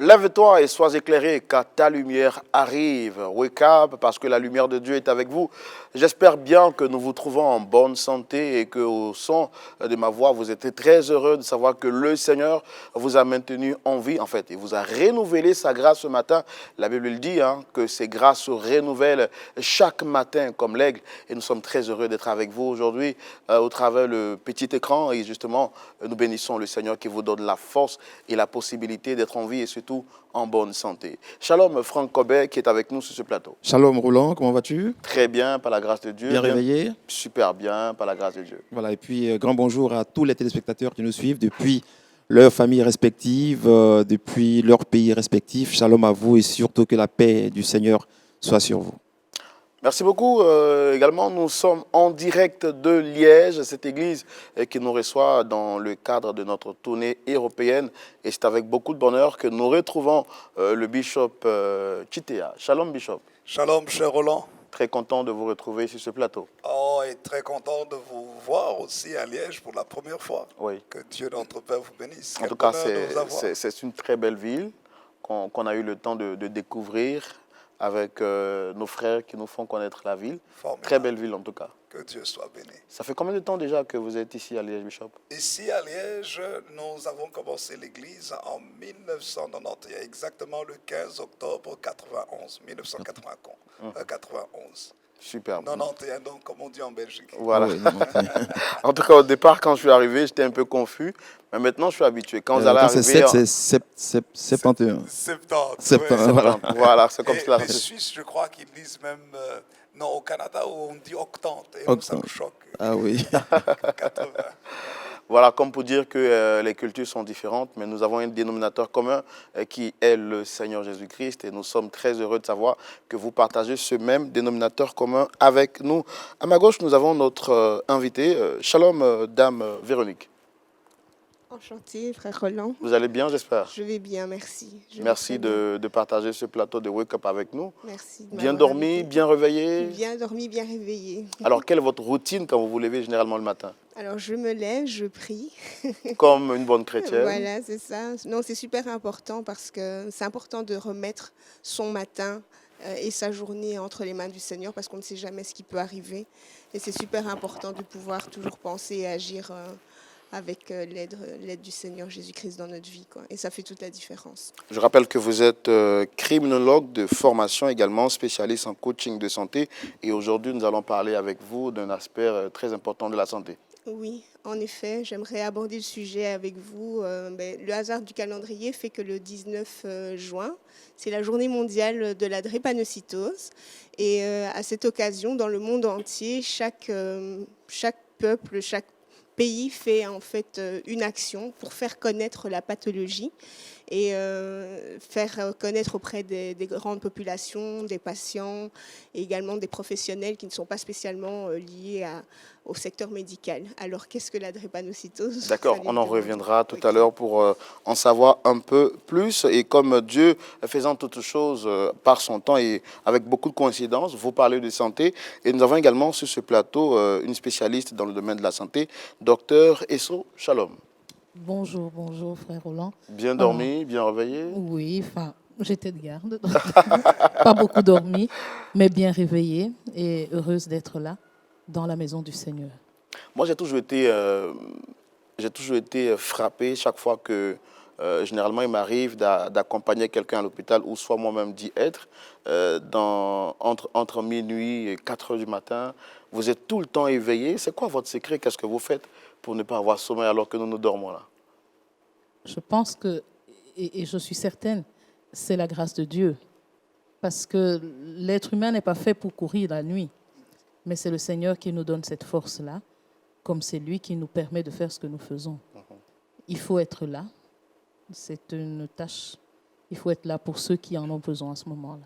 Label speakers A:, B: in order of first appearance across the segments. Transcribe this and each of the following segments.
A: Lève-toi et sois éclairé car ta lumière arrive. Wake up parce que la lumière de Dieu est avec vous. J'espère bien que nous vous trouvons en bonne santé et que au son de ma voix, vous êtes très heureux de savoir que le Seigneur vous a maintenu en vie. En fait, il vous a renouvelé sa grâce ce matin. La Bible le dit, que ses grâces se renouvellent chaque matin comme l'aigle. Et nous sommes très heureux d'être avec vous aujourd'hui au travers le petit écran. Et justement, nous bénissons le Seigneur qui vous donne la force et la possibilité d'être en vie et surtout en bonne santé. Shalom Franck Cobet qui est avec nous sur ce plateau.
B: Shalom Roland, comment vas-tu?
A: Très bien, par la grâce de Dieu.
B: Bien réveillé?
A: Super bien, par la grâce de Dieu.
B: Voilà, et puis grand bonjour à tous les téléspectateurs qui nous suivent depuis leurs familles respectives, depuis leurs pays respectifs. Shalom à vous et surtout que la paix du Seigneur soit sur vous.
A: Merci beaucoup. Également, nous sommes en direct de Liège, cette église qui nous reçoit dans le cadre de notre tournée européenne. Et c'est avec beaucoup de bonheur que nous retrouvons le bishop Chitea. Shalom, bishop.
C: Shalom, cher Roland.
A: Très content de vous retrouver sur ce plateau.
C: Oh, et très content de vous voir aussi à Liège pour la première fois.
A: Oui.
C: Que Dieu notre Père vous bénisse.
A: En tout cas, c'est une très belle ville qu'on a eu le temps de découvrir avec nos frères qui nous font connaître la ville.
C: Formidable.
A: Très belle ville en tout cas.
C: Que Dieu soit béni.
A: Ça fait combien de temps déjà que vous êtes ici à Liège, Bishop?
C: Ici à Liège, nous avons commencé l'église en 1991, exactement le 15 octobre 91, 1991.
A: Super.
C: 91, donc, comme on dit en Belgique.
A: Voilà.
B: Oui,
A: En tout cas, au départ, quand je suis arrivé, j'étais un peu confus. Mais maintenant, je suis habitué. Quand vous allez arriver...
B: C'est 71.
C: 70.
A: Voilà, c'est comme cela.
C: Les Suisses, je crois qu'ils disent même... non, au Canada, on dit octante. Et nous, ça nous choque.
B: Ah oui.
C: 80.
A: Voilà, comme pour dire que les cultures sont différentes, mais nous avons un dénominateur commun qui est le Seigneur Jésus-Christ. Et nous sommes très heureux de savoir que vous partagez ce même dénominateur commun avec nous. À ma gauche, nous avons notre invité. Shalom, Dame Véronique.
D: Enchantée, frère Roland.
A: Vous allez bien, j'espère?
D: Je vais bien, merci.
A: Merci de partager ce plateau de Wake Up avec nous.
D: Merci.
A: Bien dormi, bien réveillé?
D: Bien dormi, bien réveillé.
A: Alors, quelle est votre routine quand vous vous levez généralement le matin?
D: Alors, je me lève, je prie.
A: Comme une bonne chrétienne.
D: Voilà, c'est ça. Non, c'est super important parce que c'est important de remettre son matin et sa journée entre les mains du Seigneur parce qu'on ne sait jamais ce qui peut arriver. Et c'est super important de pouvoir toujours penser et agir avec l'aide du Seigneur Jésus-Christ dans notre vie, quoi. Et ça fait toute la différence.
A: Je rappelle que vous êtes criminologue de formation, également spécialiste en coaching de santé. Et aujourd'hui, nous allons parler avec vous d'un aspect très important de la santé.
D: Oui, en effet, j'aimerais aborder le sujet avec vous. Le hasard du calendrier fait que le 19 juin, c'est la journée mondiale de la drépanocytose. Et à cette occasion, dans le monde entier, chaque peuple, chaque pays fait en fait une action pour faire connaître la pathologie et faire connaître auprès des grandes populations, des patients et également des professionnels qui ne sont pas spécialement liés au secteur médical. Alors, qu'est-ce que la drépanocytose?
A: D'accord, on en reviendra tout à l'heure pour en savoir un peu plus. Et comme Dieu, faisant toutes choses par son temps et avec beaucoup de coïncidences, vous parlez de santé. Et nous avons également sur ce plateau une spécialiste dans le domaine de la santé, Docteur Esso Shalom.
E: Bonjour, bonjour frère Roland.
A: Bien dormi, bien réveillé?
E: Oui, enfin, j'étais de garde, donc pas beaucoup dormi, mais bien réveillée et heureuse d'être là, dans la maison du Seigneur.
A: Moi, j'ai toujours été frappé chaque fois que, généralement, il m'arrive d'accompagner quelqu'un à l'hôpital ou soit moi-même d'y être, entre minuit et 4 heures du matin. Vous êtes tout le temps éveillé. C'est quoi votre secret? Qu'est-ce que vous faites pour ne pas avoir sommeil alors que nous dormons là?
E: Je pense que, et je suis certaine, c'est la grâce de Dieu. Parce que l'être humain n'est pas fait pour courir la nuit. Mais c'est le Seigneur qui nous donne cette force-là, comme c'est lui qui nous permet de faire ce que nous faisons. Il faut être là. C'est une tâche. Il faut être là pour ceux qui en ont besoin à ce moment-là.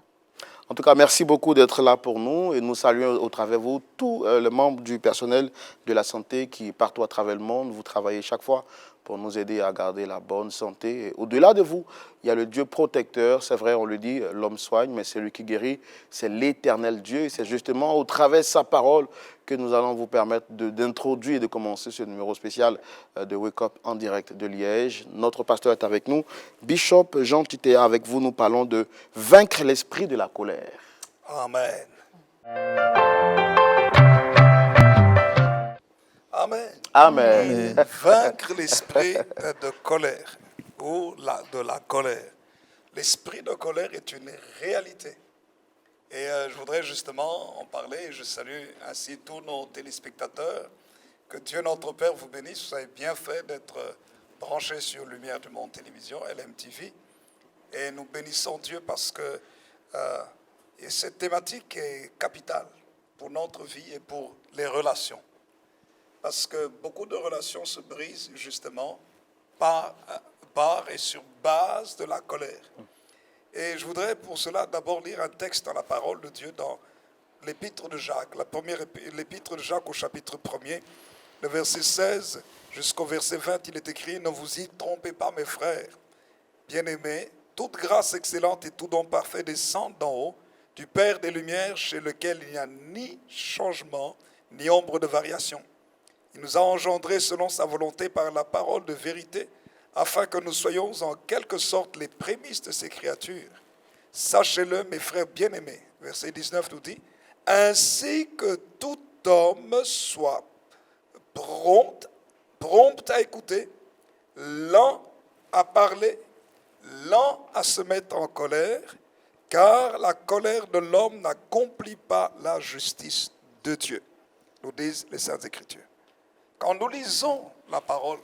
A: En tout cas, merci beaucoup d'être là pour nous et nous saluons au travers de vous tous les membres du personnel de la santé qui, partout à travers le monde, vous travaillez chaque fois pour nous aider à garder la bonne santé. Et au-delà de vous, il y a le Dieu protecteur. C'est vrai, on le dit, l'homme soigne, mais celui qui guérit, c'est l'Éternel Dieu. Et c'est justement au travers de sa parole que nous allons vous permettre d'introduire et de commencer ce numéro spécial de Wake Up en direct de Liège. Notre pasteur est avec nous. Bishop Jean Titea, avec vous, nous parlons de vaincre l'esprit de la colère.
C: Amen. Amen.
A: Amen.
C: Vaincre l'esprit de colère ou de la colère. L'esprit de colère est une réalité. Et je voudrais justement en parler. Je salue ainsi tous nos téléspectateurs. Que Dieu notre Père vous bénisse. Vous avez bien fait d'être branchés sur Lumière du Monde Télévision, LMTV. Et nous bénissons Dieu parce que cette thématique est capitale pour notre vie et pour les relations. Parce que beaucoup de relations se brisent justement par et sur base de la colère. Et je voudrais pour cela d'abord lire un texte dans la parole de Dieu dans l'épître de Jacques, l'épître de Jacques au chapitre 1er, le verset 16 jusqu'au verset 20, il est écrit « Ne vous y trompez pas mes frères, bien-aimés, toute grâce excellente et tout don parfait descend d'en haut, du Père des Lumières, chez lequel il n'y a ni changement, ni ombre de variation. Il nous a engendrés selon sa volonté par la parole de vérité, afin que nous soyons en quelque sorte les prémices de ces créatures. Sachez-le, mes frères bien-aimés, verset 19 nous dit, « Ainsi que tout homme soit prompt à écouter, lent à parler, lent à se mettre en colère, car la colère de l'homme n'accomplit pas la justice de Dieu. » Nous disent les Saintes Écritures. Quand nous lisons la parole,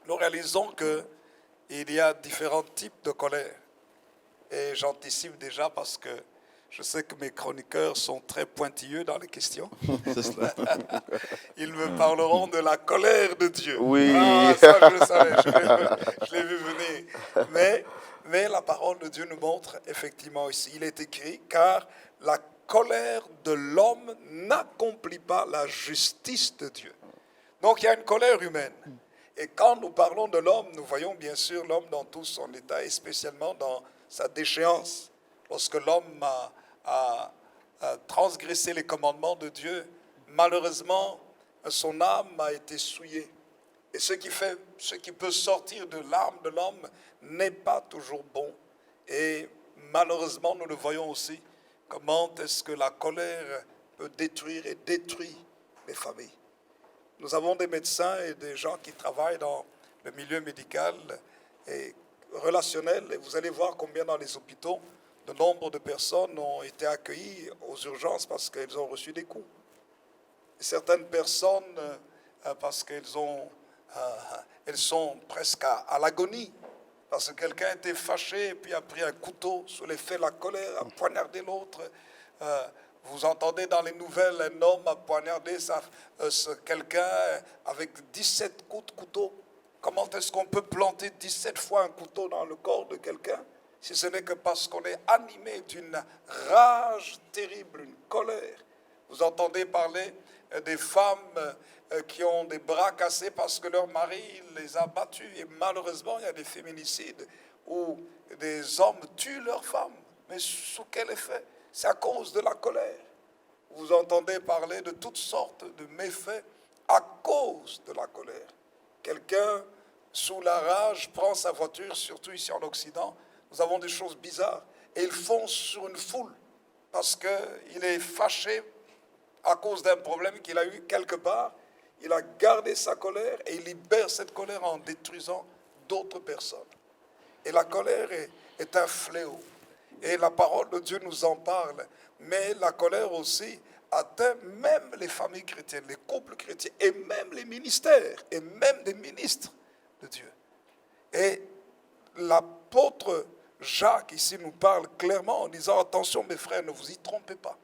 C: nous réalisons qu'il y a différents types de colère. Et j'anticipe déjà parce que je sais que mes chroniqueurs sont très pointilleux dans les questions. Ils me parleront de la colère de Dieu.
A: Oui.
C: Ah, ça, je le savais, je l'ai vu venir. Mais la parole de Dieu nous montre effectivement ici, il est écrit, car la colère de l'homme n'accomplit pas la justice de Dieu. Donc il y a une colère humaine. Et quand nous parlons de l'homme, nous voyons bien sûr l'homme dans tout son état, et spécialement dans sa déchéance. Lorsque l'homme a transgressé les commandements de Dieu, malheureusement, son âme a été souillée. Et ce qui peut sortir de l'âme de l'homme n'est pas toujours bon. Et malheureusement, nous le voyons aussi, comment est-ce que la colère peut détruire et détruit les familles. Nous avons des médecins et des gens qui travaillent dans le milieu médical et relationnel. Et vous allez voir combien dans les hôpitaux, de nombre de personnes ont été accueillies aux urgences parce qu'elles ont reçu des coups. Et certaines personnes, parce qu'elles sont presque à l'agonie, parce que quelqu'un était fâché et puis a pris un couteau sous l'effet de la colère, a poignardé l'autre. Vous entendez dans les nouvelles, un homme a poignardé quelqu'un avec 17 coups de couteau. Comment est-ce qu'on peut planter 17 fois un couteau dans le corps de quelqu'un, si ce n'est que parce qu'on est animé d'une rage terrible, une colère. Vous entendez parler des femmes qui ont des bras cassés parce que leur mari les a battus. Et malheureusement, il y a des féminicides où des hommes tuent leurs femmes. Mais sous quel effet ? C'est à cause de la colère. Vous entendez parler de toutes sortes de méfaits à cause de la colère. Quelqu'un, sous la rage, prend sa voiture, surtout ici en Occident. Nous avons des choses bizarres. Et il fonce sur une foule parce qu'il est fâché à cause d'un problème qu'il a eu quelque part. Il a gardé sa colère et il libère cette colère en détruisant d'autres personnes. Et la colère est un fléau. Et la parole de Dieu nous en parle. Mais la colère aussi atteint même les familles chrétiennes, les couples chrétiens, et même les ministères, et même des ministres de Dieu. Et l'apôtre Jacques ici nous parle clairement en disant, attention mes frères, ne vous y trompez pas.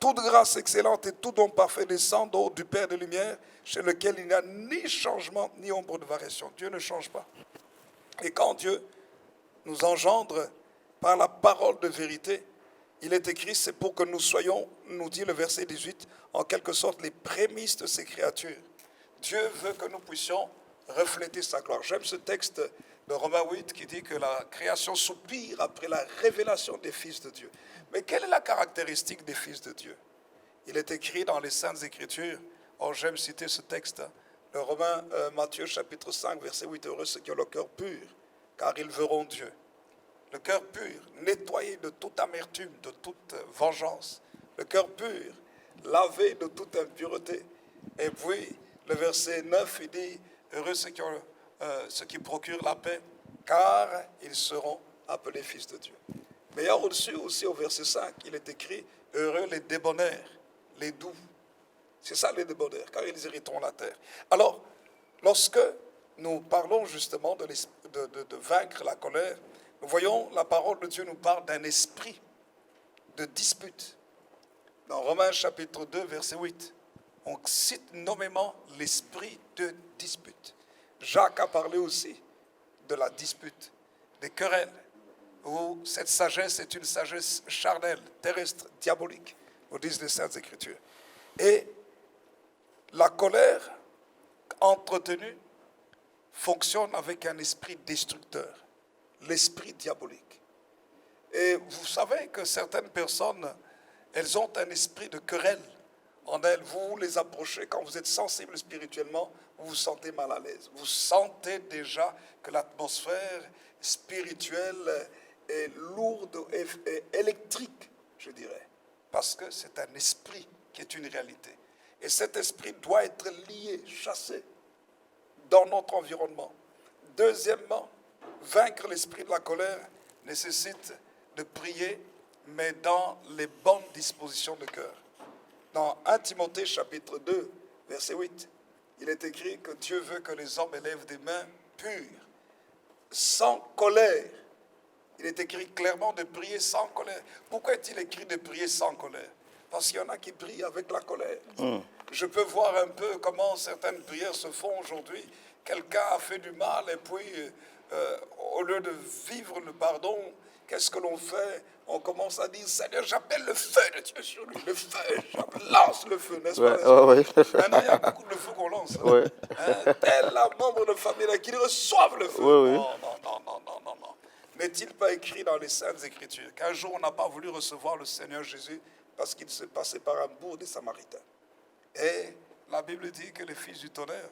C: Toute grâce excellente et tout don parfait descend d'en haut du Père des Lumières, chez lequel il n'y a ni changement, ni ombre de variation. Dieu ne change pas. Et quand Dieu nous engendre par la parole de vérité, il est écrit, c'est pour que nous soyons, nous dit le verset 18, en quelque sorte les prémices de ces créatures. Dieu veut que nous puissions refléter sa gloire. J'aime ce texte de Romains 8 qui dit que la création soupire après la révélation des fils de Dieu. Mais quelle est la caractéristique des fils de Dieu? Il est écrit dans les Saintes Écritures, j'aime citer ce texte, de Matthieu chapitre 5, verset 8, heureux ceux qui ont le cœur pur, car ils verront Dieu. Le cœur pur, nettoyé de toute amertume, de toute vengeance. Le cœur pur, lavé de toute impureté. Et puis, le verset 9, il dit, heureux ceux qui procurent la paix, car ils seront appelés fils de Dieu. Mais au-dessus aussi, au verset 5, il est écrit, heureux les débonnaires, les doux. C'est ça les débonnaires, car ils hériteront la terre. Alors, lorsque nous parlons justement de vaincre la colère, nous voyons la parole de Dieu nous parle d'un esprit de dispute. Dans Romains chapitre 2, verset 8, on cite nommément l'esprit de dispute. Jacques a parlé aussi de la dispute, des querelles, où cette sagesse est une sagesse charnelle, terrestre, diabolique, nous disent les Saintes Écritures. Et la colère entretenue fonctionne avec un esprit destructeur, l'esprit diabolique. Et vous savez que certaines personnes, elles ont un esprit de querelle en elles. Vous les approchez, quand vous êtes sensible spirituellement, vous vous sentez mal à l'aise. Vous sentez déjà que l'atmosphère spirituelle est lourde et électrique, je dirais. Parce que c'est un esprit qui est une réalité. Et cet esprit doit être lié, chassé dans notre environnement. Deuxièmement, vaincre l'esprit de la colère nécessite de prier, mais dans les bonnes dispositions de cœur. Dans 1 Timothée chapitre 2, verset 8, il est écrit que Dieu veut que les hommes élèvent des mains pures, sans colère. Il est écrit clairement de prier sans colère. Pourquoi est-il écrit de prier sans colère? Parce qu'il y en a qui prient avec la colère. Je peux voir un peu comment certaines prières se font aujourd'hui. Quelqu'un a fait du mal et puis, au lieu de vivre le pardon, qu'est-ce que l'on fait? On commence à dire, Seigneur, j'appelle le feu de Dieu sur lui. Le feu, je lance le feu, n'est-ce pas?
A: Ouais.
C: Maintenant, il y a beaucoup de feu qu'on lance.
A: Ouais.
C: Tel un membre de famille là, qui reçoivent le feu.
A: Oui.
C: Non. N'est-il pas écrit dans les Saintes Écritures qu'un jour on n'a pas voulu recevoir le Seigneur Jésus parce qu'il se passait par un bourg des Samaritains? Et la Bible dit que les fils du tonnerre,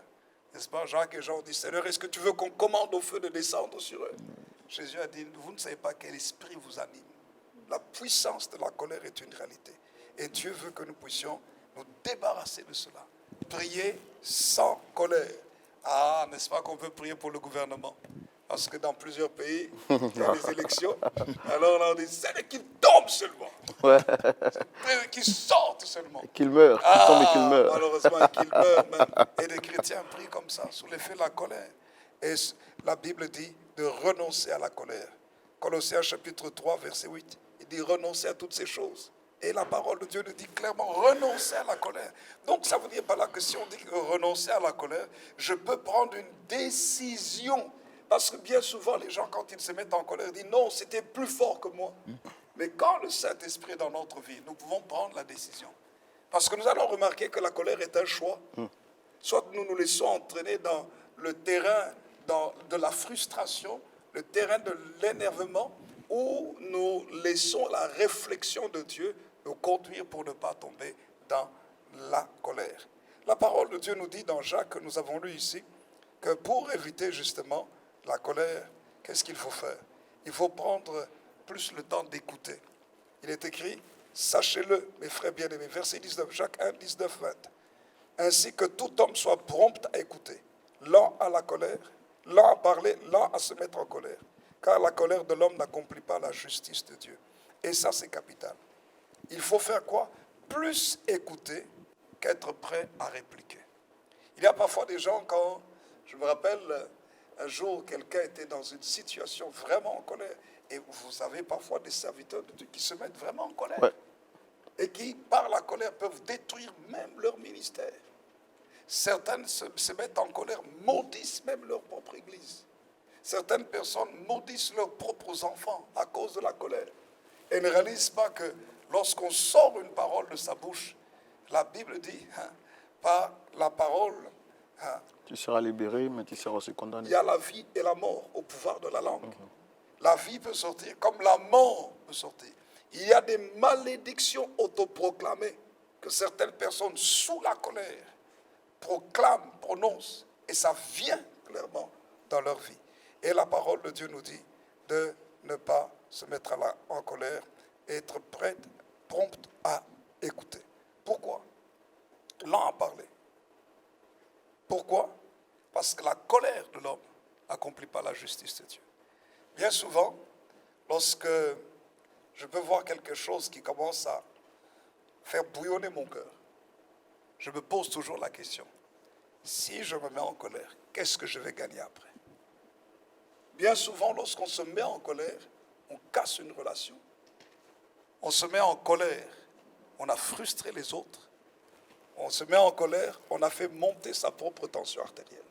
C: n'est-ce pas, Jacques et Jean disent, Seigneur, est-ce que tu veux qu'on commande au feu de descendre sur eux? Jésus a dit, vous ne savez pas quel esprit vous anime. La puissance de la colère est une réalité. Et Dieu veut que nous puissions nous débarrasser de cela. Prier sans colère. Ah, n'est-ce pas qu'on peut prier pour le gouvernement? Parce que dans plusieurs pays, il y a des élections. Alors on dit, Seigneur, qu'il tombe seulement.
A: Ouais.
C: Qu'il sorte seulement.
A: Qu'il meure, qu'il tombe et qu'il meure.
C: Malheureusement, qu'il meure même. Et des chrétiens prient comme ça, sous l'effet de la colère. Et la Bible dit de renoncer à la colère. Colossiens chapitre 3, verset 8, il dit renoncer à toutes ces choses. Et la parole de Dieu nous dit clairement renoncer à la colère. Donc ça veut dire par là que si on dit renoncer à la colère, je peux prendre une décision. Parce que bien souvent, les gens, quand ils se mettent en colère, disent non, c'était plus fort que moi. Mais quand le Saint-Esprit est dans notre vie, nous pouvons prendre la décision. Parce que nous allons remarquer que la colère est un choix. Soit nous nous laissons entraîner dans le terrain de la frustration, le terrain de l'énervement, ou nous laissons la réflexion de Dieu nous conduire pour ne pas tomber dans la colère. La parole de Dieu nous dit dans Jacques, que nous avons lu ici, que pour éviter justement la colère, qu'est-ce qu'il faut faire? Il faut prendre plus le temps d'écouter. Il est écrit, sachez-le, mes frères bien-aimés, verset 19, Jacques 1, 19, 20. Ainsi que tout homme soit prompt à écouter, lent à la colère, lent à parler, lent à se mettre en colère. Car la colère de l'homme n'accomplit pas la justice de Dieu. Et ça, c'est capital. Il faut faire quoi? Plus écouter qu'être prêt à répliquer. Il y a parfois des gens, quand, je me rappelle, un jour, quelqu'un était dans une situation vraiment en colère. Et vous avez parfois des serviteurs de Dieu qui se mettent vraiment en colère.
A: Ouais.
C: Et qui, par la colère, peuvent détruire même leur ministère. Certaines se mettent en colère, maudissent même leur propre église. Certaines personnes maudissent leurs propres enfants à cause de la colère. Et ne réalisent pas que lorsqu'on sort une parole de sa bouche, la Bible dit, par la parole Hein.
A: Tu seras libéré, mais tu seras aussi
C: Il
A: condamné.
C: y a la vie et la mort au pouvoir de la langue. La vie peut sortir comme la mort peut sortir. Il y a des malédictions autoproclamées que certaines personnes, sous la colère, proclament, prononcent, et ça vient clairement dans leur vie. Et la parole de Dieu nous dit de ne pas se mettre en colère et être prompte à écouter. Pourquoi? L'un a parlé. Pourquoi? Parce que la colère de l'homme n'accomplit pas la justice de Dieu. Bien souvent, lorsque je peux voir quelque chose qui commence à faire bouillonner mon cœur, je me pose toujours la question, si je me mets en colère, qu'est-ce que je vais gagner après? Bien souvent, lorsqu'on se met en colère, on casse une relation. On se met en colère, on a frustré les autres. On se met en colère, on a fait monter sa propre tension artérielle,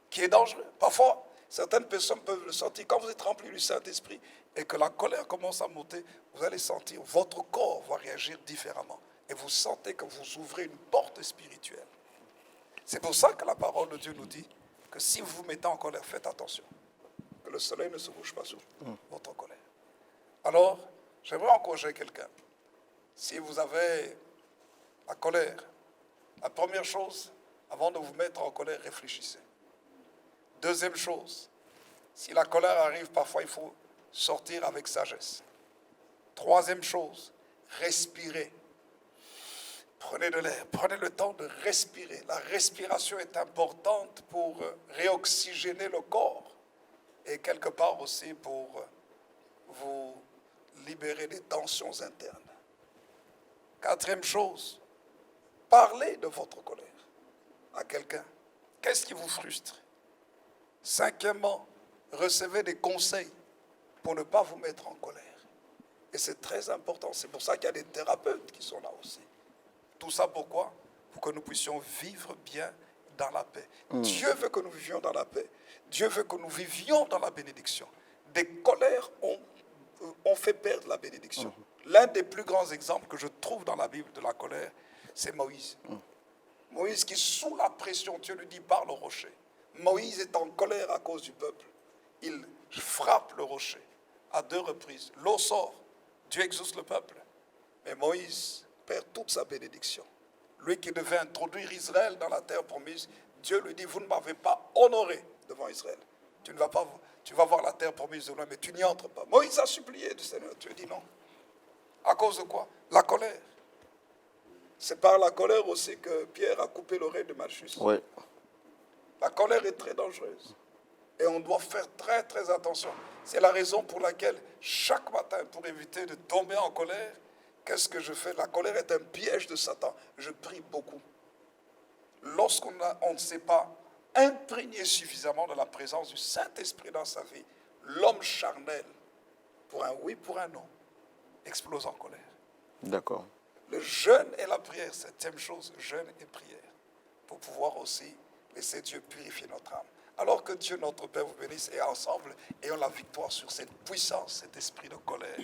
C: qui est dangereux. Parfois, certaines personnes peuvent le sentir. Quand vous êtes rempli du Saint-Esprit et que la colère commence à monter, vous allez sentir, votre corps va réagir différemment. Et vous sentez que vous ouvrez une porte spirituelle. C'est pour ça que la parole de Dieu nous dit que si vous vous mettez en colère, faites attention. Que le soleil ne se couche pas sur votre colère. Alors, j'aimerais encourager quelqu'un. Si vous avez la colère, la première chose, avant de vous mettre en colère, réfléchissez. Deuxième chose, si la colère arrive, parfois il faut sortir avec sagesse. Troisième chose, respirez. Prenez de l'air, prenez le temps de respirer. La respiration est importante pour réoxygéner le corps et quelque part aussi pour vous libérer des tensions internes. Quatrième chose, parlez de votre colère à quelqu'un. Qu'est-ce qui vous frustre? Cinquièmement, recevez des conseils pour ne pas vous mettre en colère. Et c'est très important. C'est pour ça qu'il y a des thérapeutes qui sont là aussi. Tout ça pourquoi? Pour que nous puissions vivre bien dans la paix. Dieu veut que nous vivions dans la paix. Dieu veut que nous vivions dans la bénédiction. Des colères ont fait perdre la bénédiction. L'un des plus grands exemples que je trouve dans la Bible de la colère, c'est Moïse. Moïse qui, sous la pression, Dieu lui dit, parle au rocher. Moïse est en colère à cause du peuple. Il frappe le rocher à 2 reprises. L'eau sort. Dieu exauce le peuple. Mais Moïse perd toute sa bénédiction. Lui qui devait introduire Israël dans la terre promise, Dieu lui dit, vous ne m'avez pas honoré devant Israël. Tu vas voir la terre promise de loin, mais tu n'y entres pas. Moïse a supplié du Seigneur. Dieu dit non. À cause de quoi? La colère. C'est par la colère aussi que Pierre a coupé l'oreille de Malchus.
A: Oui.
C: La colère est très dangereuse. Et on doit faire très très attention. C'est la raison pour laquelle chaque matin, pour éviter de tomber en colère, qu'est-ce que je fais? La colère est un piège de Satan. Je prie beaucoup. Lorsqu'on ne sait pas imprégner suffisamment de la présence du Saint-Esprit dans sa vie, l'homme charnel, pour un oui, pour un non, explose en colère.
A: D'accord.
C: Le jeûne et la prière, 7e chose, jeûne et prière, pour pouvoir aussi laisser Dieu purifier notre âme. Alors que Dieu, notre Père, vous bénisse et ensemble ayons la victoire sur cette puissance, cet esprit de colère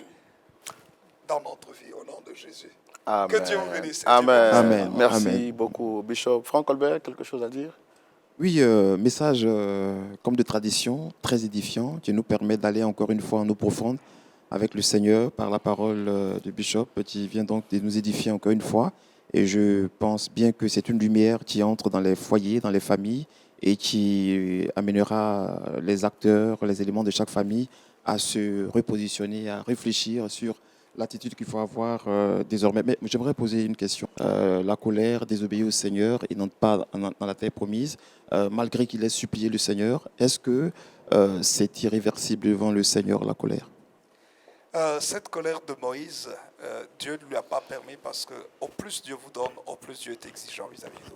C: dans notre vie, au nom de Jésus.
A: Amen.
C: Que Dieu vous bénisse.
A: Amen.
B: Amen.
A: Merci
B: Amen.
A: beaucoup, Bishop. Franck Colbert, quelque chose à dire?
B: Oui, message comme de tradition, très édifiant, qui nous permet d'aller encore une fois en eau profonde avec le Seigneur par la parole du Bishop, qui vient donc de nous édifier encore une fois. Et je pense bien que c'est une lumière qui entre dans les foyers, dans les familles, et qui amènera les acteurs, les éléments de chaque famille à se repositionner, à réfléchir sur l'attitude qu'il faut avoir désormais. Mais j'aimerais poser une question. La colère désobéit au Seigneur et n'entre pas dans la terre promise, malgré qu'il ait supplié le Seigneur. Est-ce que c'est irréversible devant le Seigneur, la colère?
C: Cette colère de Moïse, Dieu ne lui a pas permis parce que au plus Dieu vous donne, au plus Dieu est exigeant vis-à-vis de vous.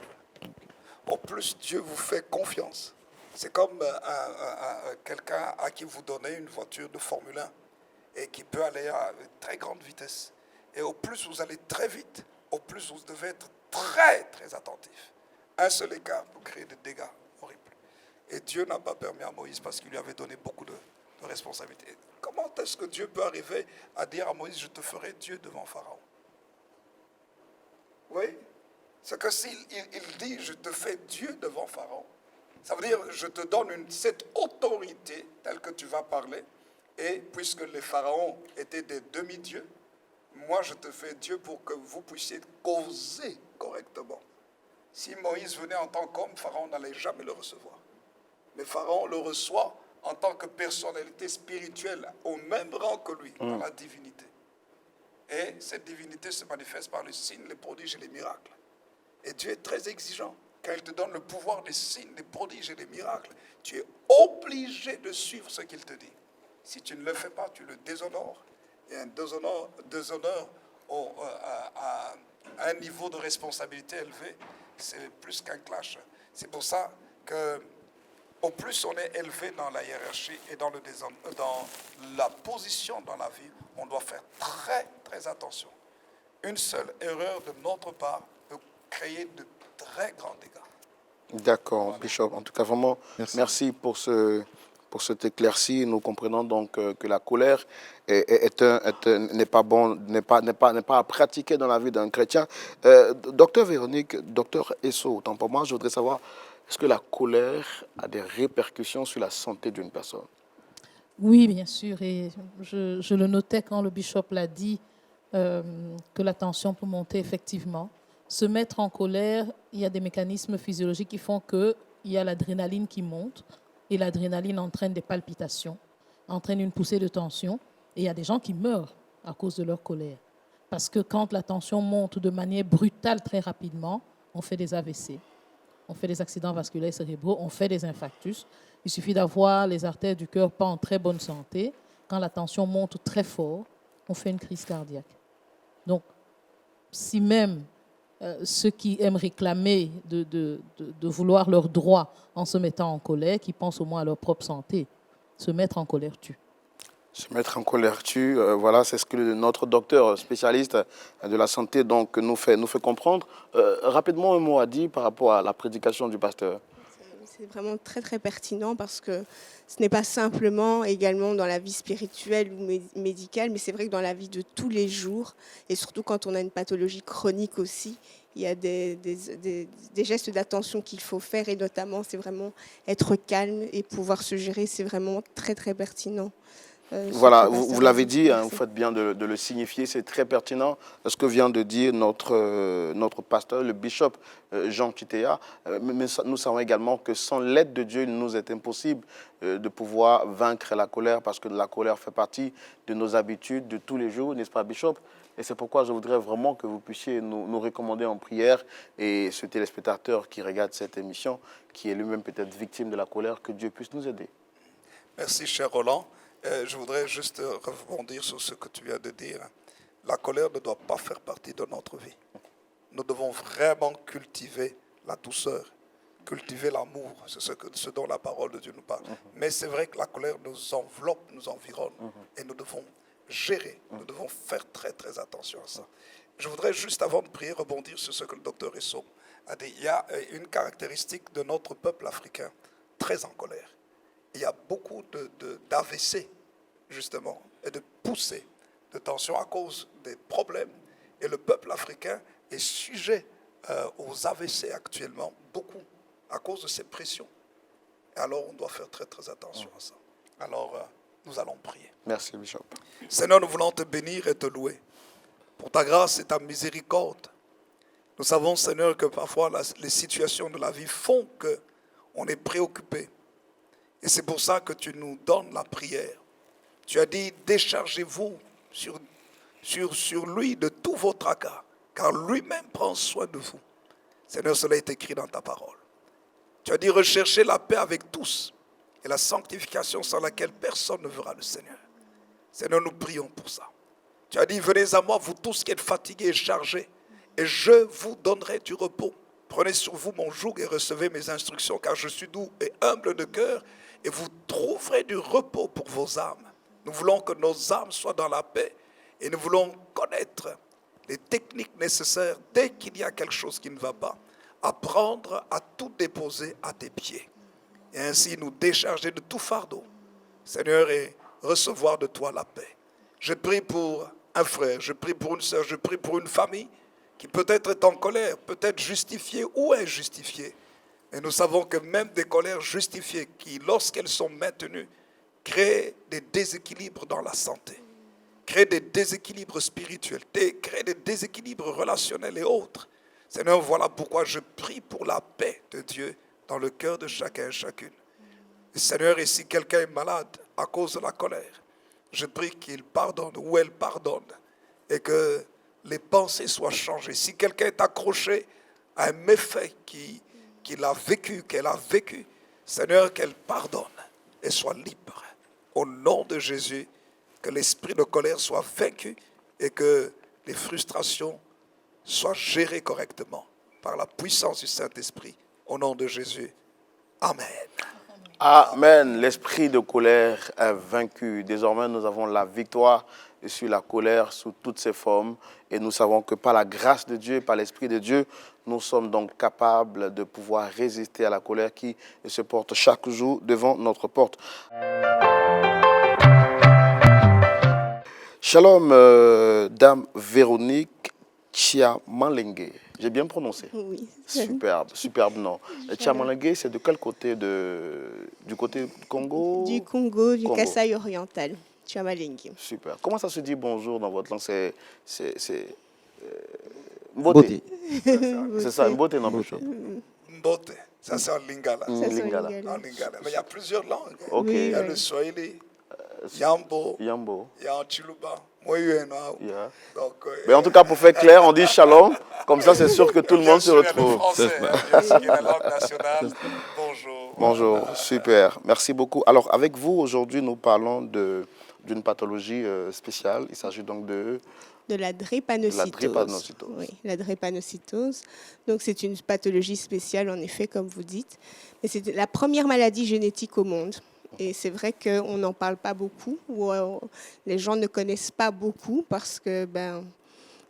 C: Au plus Dieu vous fait confiance. C'est comme quelqu'un à qui vous donnez une voiture de Formule 1 et qui peut aller à une très grande vitesse. Et au plus vous allez très vite, au plus vous devez être très, très attentif. Un seul écart peut créer des dégâts horribles. Et Dieu n'a pas permis à Moïse parce qu'il lui avait donné beaucoup de responsabilités. Comment est-ce que Dieu peut arriver à dire à Moïse, je te ferai Dieu devant Pharaon? Oui, C'est que s'il il dit, je te fais Dieu devant Pharaon, ça veut dire, je te donne cette autorité telle que tu vas parler, et puisque les pharaons étaient des demi-dieux, moi je te fais Dieu pour que vous puissiez causer correctement. Si Moïse venait en tant qu'homme, Pharaon n'allait jamais le recevoir. Mais Pharaon le reçoit en tant que personnalité spirituelle, au même rang que lui, dans la divinité. Et cette divinité se manifeste par les signes, les prodiges et les miracles. Et Dieu est très exigeant. Quand il te donne le pouvoir des signes, des prodiges et des miracles, tu es obligé de suivre ce qu'il te dit. Si tu ne le fais pas, tu le déshonores. Et un déshonneur à un niveau de responsabilité élevé, c'est plus qu'un clash. C'est pour ça que au plus on est élevé dans la hiérarchie et dans la position dans la vie, on doit faire très, très attention. Une seule erreur de notre part peut créer de très grands dégâts.
A: D'accord, voilà. Bishop. En tout cas, vraiment, merci pour cet éclairci. Nous comprenons donc que la colère n'est pas bon, n'est pas à pratiquer dans la vie d'un chrétien. Docteur Véronique, docteur Esso, autant pour moi, je voudrais savoir, est-ce que la colère a des répercussions sur la santé d'une personne?
E: Oui, bien sûr. Et je le notais quand le bishop l'a dit, que la tension peut monter effectivement. Se mettre en colère, il y a des mécanismes physiologiques qui font qu'il y a l'adrénaline qui monte. Et l'adrénaline entraîne des palpitations, entraîne une poussée de tension. Et il y a des gens qui meurent à cause de leur colère. Parce que quand la tension monte de manière brutale très rapidement, on fait des AVC, on fait des accidents vasculaires cérébraux, on fait des infarctus. Il suffit d'avoir les artères du cœur pas en très bonne santé. Quand la tension monte très fort, on fait une crise cardiaque. Donc, si même ceux qui aiment réclamer de vouloir leurs droits en se mettant en colère, qui pensent au moins à leur propre santé, se mettre en colère tue.
A: Se mettre en colère tue, voilà, c'est ce que notre docteur spécialiste de la santé donc, nous fait comprendre. Rapidement, un mot à dire par rapport à la prédication du pasteur.
D: C'est vraiment très, très pertinent parce que ce n'est pas simplement également dans la vie spirituelle ou médicale, mais c'est vrai que dans la vie de tous les jours, et surtout quand on a une pathologie chronique aussi, il y a des gestes d'attention qu'il faut faire, et notamment, c'est vraiment être calme et pouvoir se gérer, c'est vraiment très, très pertinent.
A: Voilà, vous l'avez dit, hein, vous faites bien de le signifier, c'est très pertinent ce que vient de dire notre pasteur, le bishop Jean Kitea. Mais nous savons également que sans l'aide de Dieu, il nous est impossible de pouvoir vaincre la colère, parce que la colère fait partie de nos habitudes de tous les jours, n'est-ce pas, bishop? Et c'est pourquoi je voudrais vraiment que vous puissiez nous recommander en prière, et ce téléspectateur qui regarde cette émission, qui est lui-même peut-être victime de la colère, que Dieu puisse nous aider.
C: Merci, cher Roland. Je voudrais juste rebondir sur ce que tu viens de dire. La colère ne doit pas faire partie de notre vie. Nous devons vraiment cultiver la douceur, cultiver l'amour. C'est ce dont la parole de Dieu nous parle. Mais c'est vrai que la colère nous enveloppe, nous environne. Et nous devons gérer, nous devons faire très très attention à ça. Je voudrais juste, avant de prier, rebondir sur ce que le docteur Esso a dit. Il y a une caractéristique de notre peuple africain, très en colère. Il y a beaucoup d'AVC, justement, et de poussées de tension à cause des problèmes. Et le peuple africain est sujet aux AVC actuellement, beaucoup, à cause de ces pressions. Et alors, on doit faire très, très attention à ça. Alors, nous allons prier.
A: Merci, Bishop.
C: Seigneur, nous voulons te bénir et te louer pour ta grâce et ta miséricorde. Nous savons, Seigneur, que parfois, les situations de la vie font qu'on est préoccupé. Et c'est pour ça que tu nous donnes la prière. Tu as dit, déchargez-vous sur lui de tous vos tracas, car lui-même prend soin de vous. Seigneur, cela est écrit dans ta parole. Tu as dit, recherchez la paix avec tous et la sanctification sans laquelle personne ne verra le Seigneur. Seigneur, nous prions pour ça. Tu as dit, venez à moi, vous tous qui êtes fatigués et chargés, et je vous donnerai du repos. Prenez sur vous mon joug et recevez mes instructions, car je suis doux et humble de cœur, et vous trouverez du repos pour vos âmes. Nous voulons que nos âmes soient dans la paix, et nous voulons connaître les techniques nécessaires dès qu'il y a quelque chose qui ne va pas, apprendre à tout déposer à tes pieds, et ainsi nous décharger de tout fardeau, Seigneur, et recevoir de toi la paix. Je prie pour un frère, je prie pour une sœur, je prie pour une famille qui peut-être est en colère, peut-être justifiée ou injustifiée. Et nous savons que même des colères justifiées qui, lorsqu'elles sont maintenues, créent des déséquilibres dans la santé, créent des déséquilibres spirituels, créent des déséquilibres relationnels et autres. Seigneur, voilà pourquoi je prie pour la paix de Dieu dans le cœur de chacun et chacune. Et Seigneur, et si quelqu'un est malade à cause de la colère, je prie qu'il pardonne ou elle pardonne et que les pensées soient changées. Si quelqu'un est accroché à un méfait qu'il a vécu, qu'elle a vécu, Seigneur, qu'elle pardonne et soit libre. Au nom de Jésus, que l'esprit de colère soit vaincu et que les frustrations soient gérées correctement par la puissance du Saint-Esprit. Au nom de Jésus. Amen.
A: Amen. L'esprit de colère est vaincu. Désormais, nous avons la victoire sur la colère sous toutes ses formes. Et nous savons que par la grâce de Dieu, par l'Esprit de Dieu, nous sommes donc capables de pouvoir résister à la colère qui se porte chaque jour devant notre porte. Shalom, Dame Véronique Chiamalenge. J'ai bien prononcé?
D: Oui.
A: Superbe, superbe nom. Chiamalenge, c'est de quel côté du côté du Congo?
D: Du Congo, du
A: Congo.
D: Kasaï oriental. Chiamalenge.
A: Super. Comment ça se dit bonjour dans votre langue? C'est Mbote. C'est ça, Mbote non Bishop.
C: Mbote, ça c'est en Lingala.
D: Ça, c'est en
A: Lingala.
C: En Lingala. Mais il y a plusieurs langues.
A: Ok.
C: Il y a
D: Oui.
C: le Swahili, Yambo,
A: Yambo.
C: il y a en Chiluba. Moi, il y en a.
A: Yeah.
C: Donc,
A: Mais en tout cas, pour faire clair, on dit shalom. Comme ça, c'est sûr que tout le monde se
C: bien sûr, il y a
A: retrouve.
C: le français, bien sûr, il y a la langue nationale. Bonjour.
A: Bonjour, super. Merci beaucoup. Alors, avec vous, aujourd'hui, nous parlons d'une pathologie spéciale. Il s'agit donc de
D: La drépanocytose.
A: La drépanocytose.
D: Oui, la drépanocytose. Donc, c'est une pathologie spéciale, en effet, comme vous dites. Mais c'est la première maladie génétique au monde. Et c'est vrai qu'on n'en parle pas beaucoup, ou les gens ne connaissent pas beaucoup parce que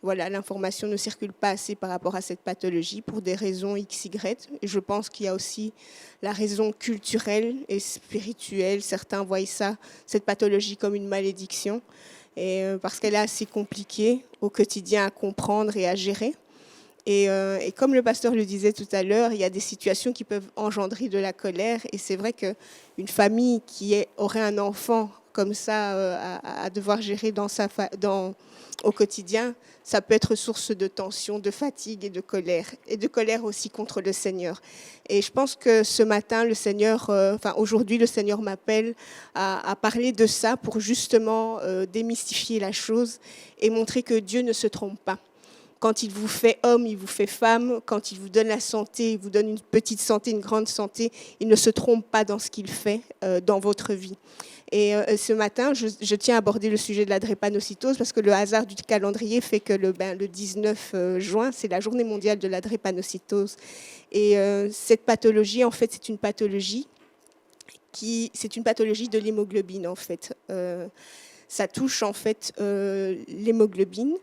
D: voilà, l'information ne circule pas assez par rapport à cette pathologie pour des raisons XY. Et je pense qu'il y a aussi la raison culturelle et spirituelle. Certains voient cette pathologie comme une malédiction, et, parce qu'elle est assez compliquée au quotidien à comprendre et à gérer. Et comme le pasteur le disait tout à l'heure, il y a des situations qui peuvent engendrer de la colère. Et c'est vrai qu'une famille qui aurait un enfant comme ça à devoir gérer au quotidien, ça peut être source de tension, de fatigue et de colère aussi contre le Seigneur. Et je pense que ce matin, aujourd'hui, le Seigneur m'appelle à parler de ça pour justement démystifier la chose et montrer que Dieu ne se trompe pas. Quand il vous fait homme, il vous fait femme. Quand il vous donne la santé, il vous donne une petite santé, une grande santé. Il ne se trompe pas dans ce qu'il fait dans votre vie. Et ce matin, je tiens à aborder le sujet de la drépanocytose parce que le hasard du calendrier fait que le 19 juin, c'est la journée mondiale de la drépanocytose. Et cette pathologie, en fait, c'est une pathologie de l'hémoglobine, en fait. Ça touche, en fait, l'hémoglobine.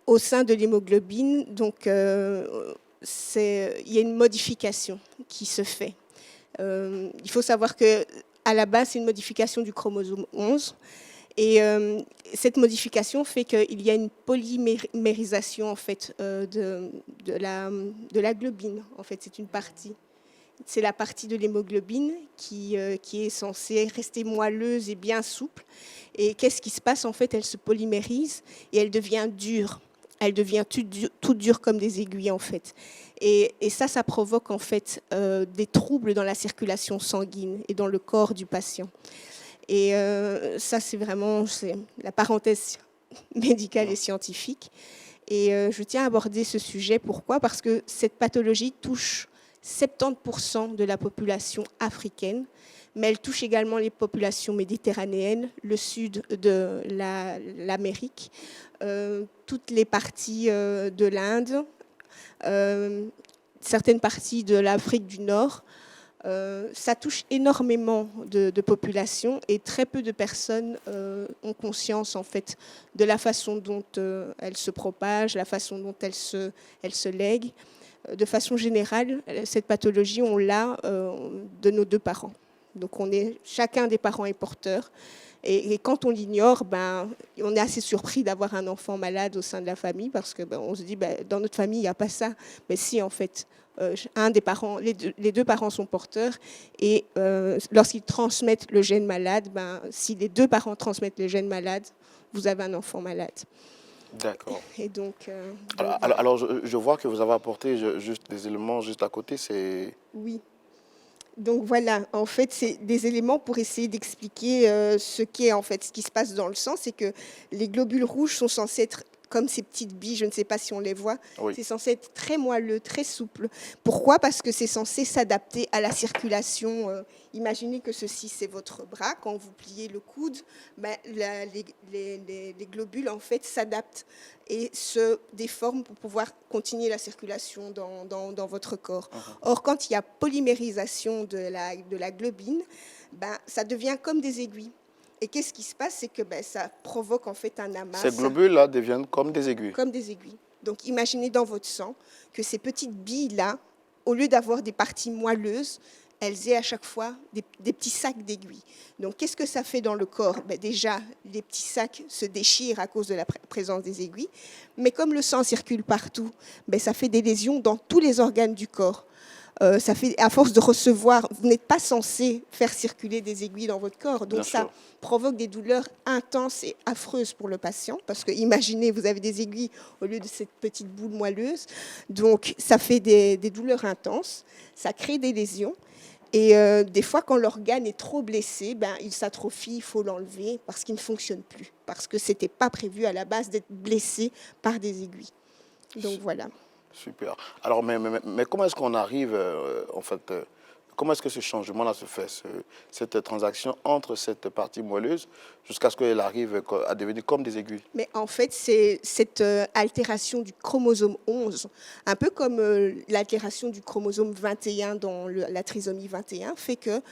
D: Au sein de l'hémoglobine, donc, il y a une modification qui se fait. Il faut savoir qu'à la base, c'est une modification du chromosome 11. Et cette modification fait qu'il y a une polymérisation en fait, de la globine. En fait, c'est une partie. C'est la partie de l'hémoglobine qui est censée rester moelleuse et bien souple. Et qu'est-ce qui se passe? En fait, elle se polymérise et elle devient dure. Elle devient toute dure comme des aiguilles, en fait. Et ça provoque, en fait, des troubles dans la circulation sanguine et dans le corps du patient. Et ça, c'est la parenthèse médicale et scientifique. Et je tiens à aborder ce sujet. Pourquoi? Parce que cette pathologie touche 70% de la population africaine, mais elle touche également les populations méditerranéennes, le sud de l'Amérique, toutes les parties de l'Inde, certaines parties de l'Afrique du Nord. Ça touche énormément de populations et très peu de personnes ont conscience en fait de la façon dont elle se propage, la façon dont elle se lègue. De façon générale, cette pathologie, on l'a de nos deux parents. Donc chacun des parents est porteur. Et quand on l'ignore, on est assez surpris d'avoir un enfant malade au sein de la famille parce que on se dit, dans notre famille, il n'y a pas ça. Mais si, en fait, un des parents, les deux parents sont porteurs et lorsqu'ils transmettent le gène malade, si les deux parents transmettent le gène malade, vous avez un enfant malade.
A: D'accord.
D: Et donc,
A: Alors, je vois que vous avez apporté juste des éléments juste à côté.
D: Oui. Donc voilà, en fait, c'est des éléments pour essayer d'expliquer ce qui se passe dans le sang. C'est que les globules rouges sont censés être comme ces petites billes, je ne sais pas si on les voit.
A: Oui.
D: C'est censé être très moelleux, très souple. Pourquoi ? Parce que c'est censé s'adapter à la circulation. Imaginez que ceci, c'est votre bras. Quand vous pliez le coude, les globules, en fait, s'adaptent et se déforment pour pouvoir continuer la circulation dans votre corps. Or, quand il y a polymérisation de la globine, ça devient comme des aiguilles. Et qu'est-ce qui se passe? C'est que ça provoque en fait un amas.
A: Ces globules-là deviennent comme des aiguilles.
D: Comme des aiguilles. Donc imaginez dans votre sang que ces petites billes-là, au lieu d'avoir des parties moelleuses, elles aient à chaque fois des petits sacs d'aiguilles. Donc qu'est-ce que ça fait dans le corps? Déjà, les petits sacs se déchirent à cause de la présence des aiguilles. Mais comme le sang circule partout, ça fait des lésions dans tous les organes du corps. Ça fait, à force de recevoir, vous n'êtes pas censé faire circuler des aiguilles dans votre corps. Donc ça provoque des douleurs intenses et affreuses pour le patient. Parce que imaginez, vous avez des aiguilles au lieu de cette petite boule moelleuse. Donc ça fait des douleurs intenses, ça crée des lésions. Et des fois, quand l'organe est trop blessé, il s'atrophie, il faut l'enlever parce qu'il ne fonctionne plus. Parce que ce n'était pas prévu à la base d'être blessé par des aiguilles. Donc voilà.
A: Super. Alors, mais comment est-ce qu'on arrive, comment est-ce que ce changement-là se fait, cette transaction entre cette partie moelleuse jusqu'à ce qu'elle arrive à devenir comme des aiguilles? Mais
D: en fait, c'est cette altération du chromosome 11, un peu comme l'altération du chromosome 21 dans la trisomie 21, fait que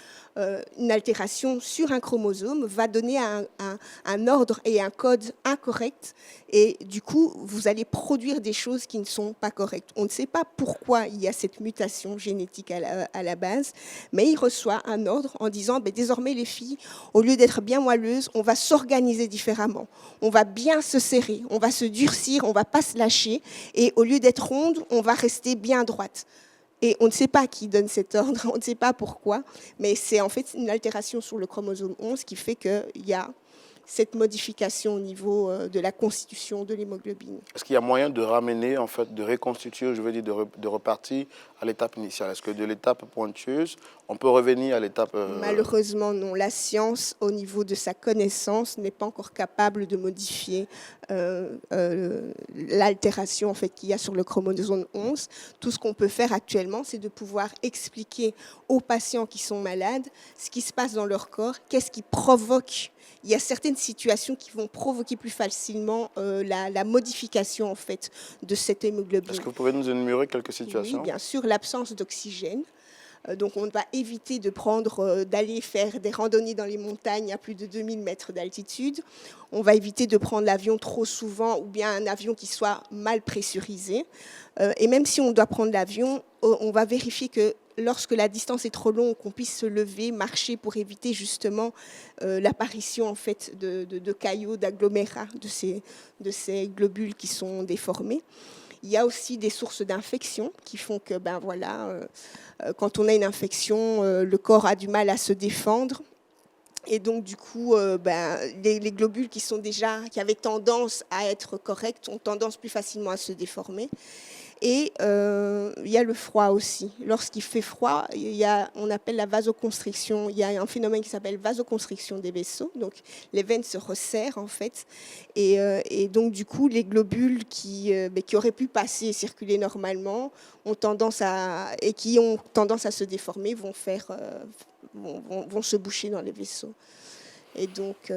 D: une altération sur un chromosome va donner un ordre et un code incorrect. Et du coup, vous allez produire des choses qui ne sont pas correctes. On ne sait pas pourquoi il y a cette mutation génétique à la base, mais il reçoit un ordre en disant désormais les filles, au lieu d'être bien moelleuses, on va s'organiser différemment. On va bien se serrer, on va se durcir, on ne va pas se lâcher. Et au lieu d'être ronde, on va rester bien droite. Et on ne sait pas qui donne cet ordre, on ne sait pas pourquoi, mais c'est en fait une altération sur le chromosome 11 qui fait qu'il y a cette modification au niveau de la constitution de l'hémoglobine.
A: Est-ce qu'il y a moyen de ramener, en fait, de reconstituer, je veux dire, de repartir à l'étape initiale? Est-ce que de l'étape pointueuse, on peut revenir à l'étape...
D: Malheureusement, non. La science, au niveau de sa connaissance, n'est pas encore capable de modifier l'altération en fait, qu'il y a sur le chromosome 11. Tout ce qu'on peut faire actuellement, c'est de pouvoir expliquer aux patients qui sont malades ce qui se passe dans leur corps, qu'est-ce qui provoque. Il y a certaines situations qui vont provoquer plus facilement la modification en fait, de cette hémoglobine.
A: Est-ce que vous pouvez nous énumérer quelques situations?
D: Oui, bien sûr, l'absence d'oxygène. Donc on va éviter d'aller faire des randonnées dans les montagnes à plus de 2000 mètres d'altitude. On va éviter de prendre l'avion trop souvent ou bien un avion qui soit mal pressurisé. Et même si on doit prendre l'avion, on va vérifier que lorsque la distance est trop longue, qu'on puisse se lever, marcher pour éviter justement l'apparition en fait, de caillots, d'agglomérats, de ces globules qui sont déformés. Il y a aussi des sources d'infection qui font que, quand on a une infection, le corps a du mal à se défendre. Et donc, du coup, les globules qui avaient tendance à être corrects ont tendance plus facilement à se déformer. Et il y a le froid aussi. Lorsqu'il fait froid, on appelle la vasoconstriction. Il y a un phénomène qui s'appelle vasoconstriction des vaisseaux. Donc, les veines se resserrent, en fait. Et donc, du coup, les globules qui auraient pu passer et circuler normalement et qui ont tendance à se déformer vont se boucher dans les vaisseaux. Et donc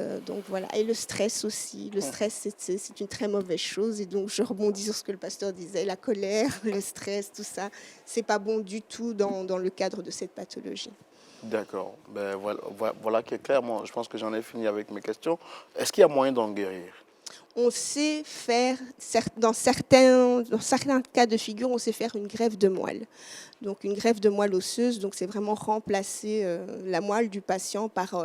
D: voilà. Et le stress aussi. Le stress, c'est une très mauvaise chose. Et donc, je rebondis sur ce que le pasteur disait. La colère, le stress, tout ça, c'est pas bon du tout dans le cadre de cette pathologie.
A: D'accord. Voilà qui est clair. Moi, je pense que j'en ai fini avec mes questions. Est-ce qu'il y a moyen d'en guérir?
D: On sait faire, dans certains cas de figure, on sait faire une greffe de moelle. Donc une greffe de moelle osseuse, donc c'est vraiment remplacer la moelle du patient par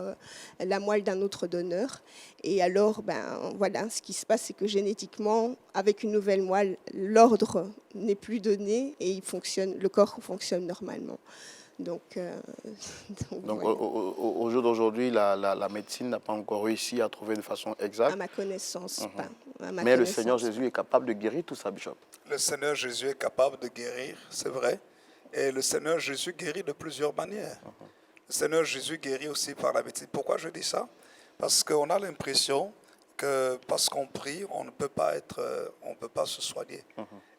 D: la moelle d'un autre donneur. Et alors, voilà, ce qui se passe, c'est que génétiquement, avec une nouvelle moelle, l'ordre n'est plus donné et le corps fonctionne normalement. Donc
A: Donc
D: voilà.
A: au jour d'aujourd'hui, la médecine n'a pas encore réussi à trouver de façon exacte.
D: À ma connaissance, pas.
A: Mais le Seigneur Jésus est capable de guérir tout ça, Bishop.
C: Le Seigneur Jésus est capable de guérir, c'est vrai. Et le Seigneur Jésus guérit de plusieurs manières. Le Seigneur Jésus guérit aussi par la médecine. Pourquoi je dis ça? Parce qu'on a l'impression que parce qu'on prie, on ne peut pas se soigner.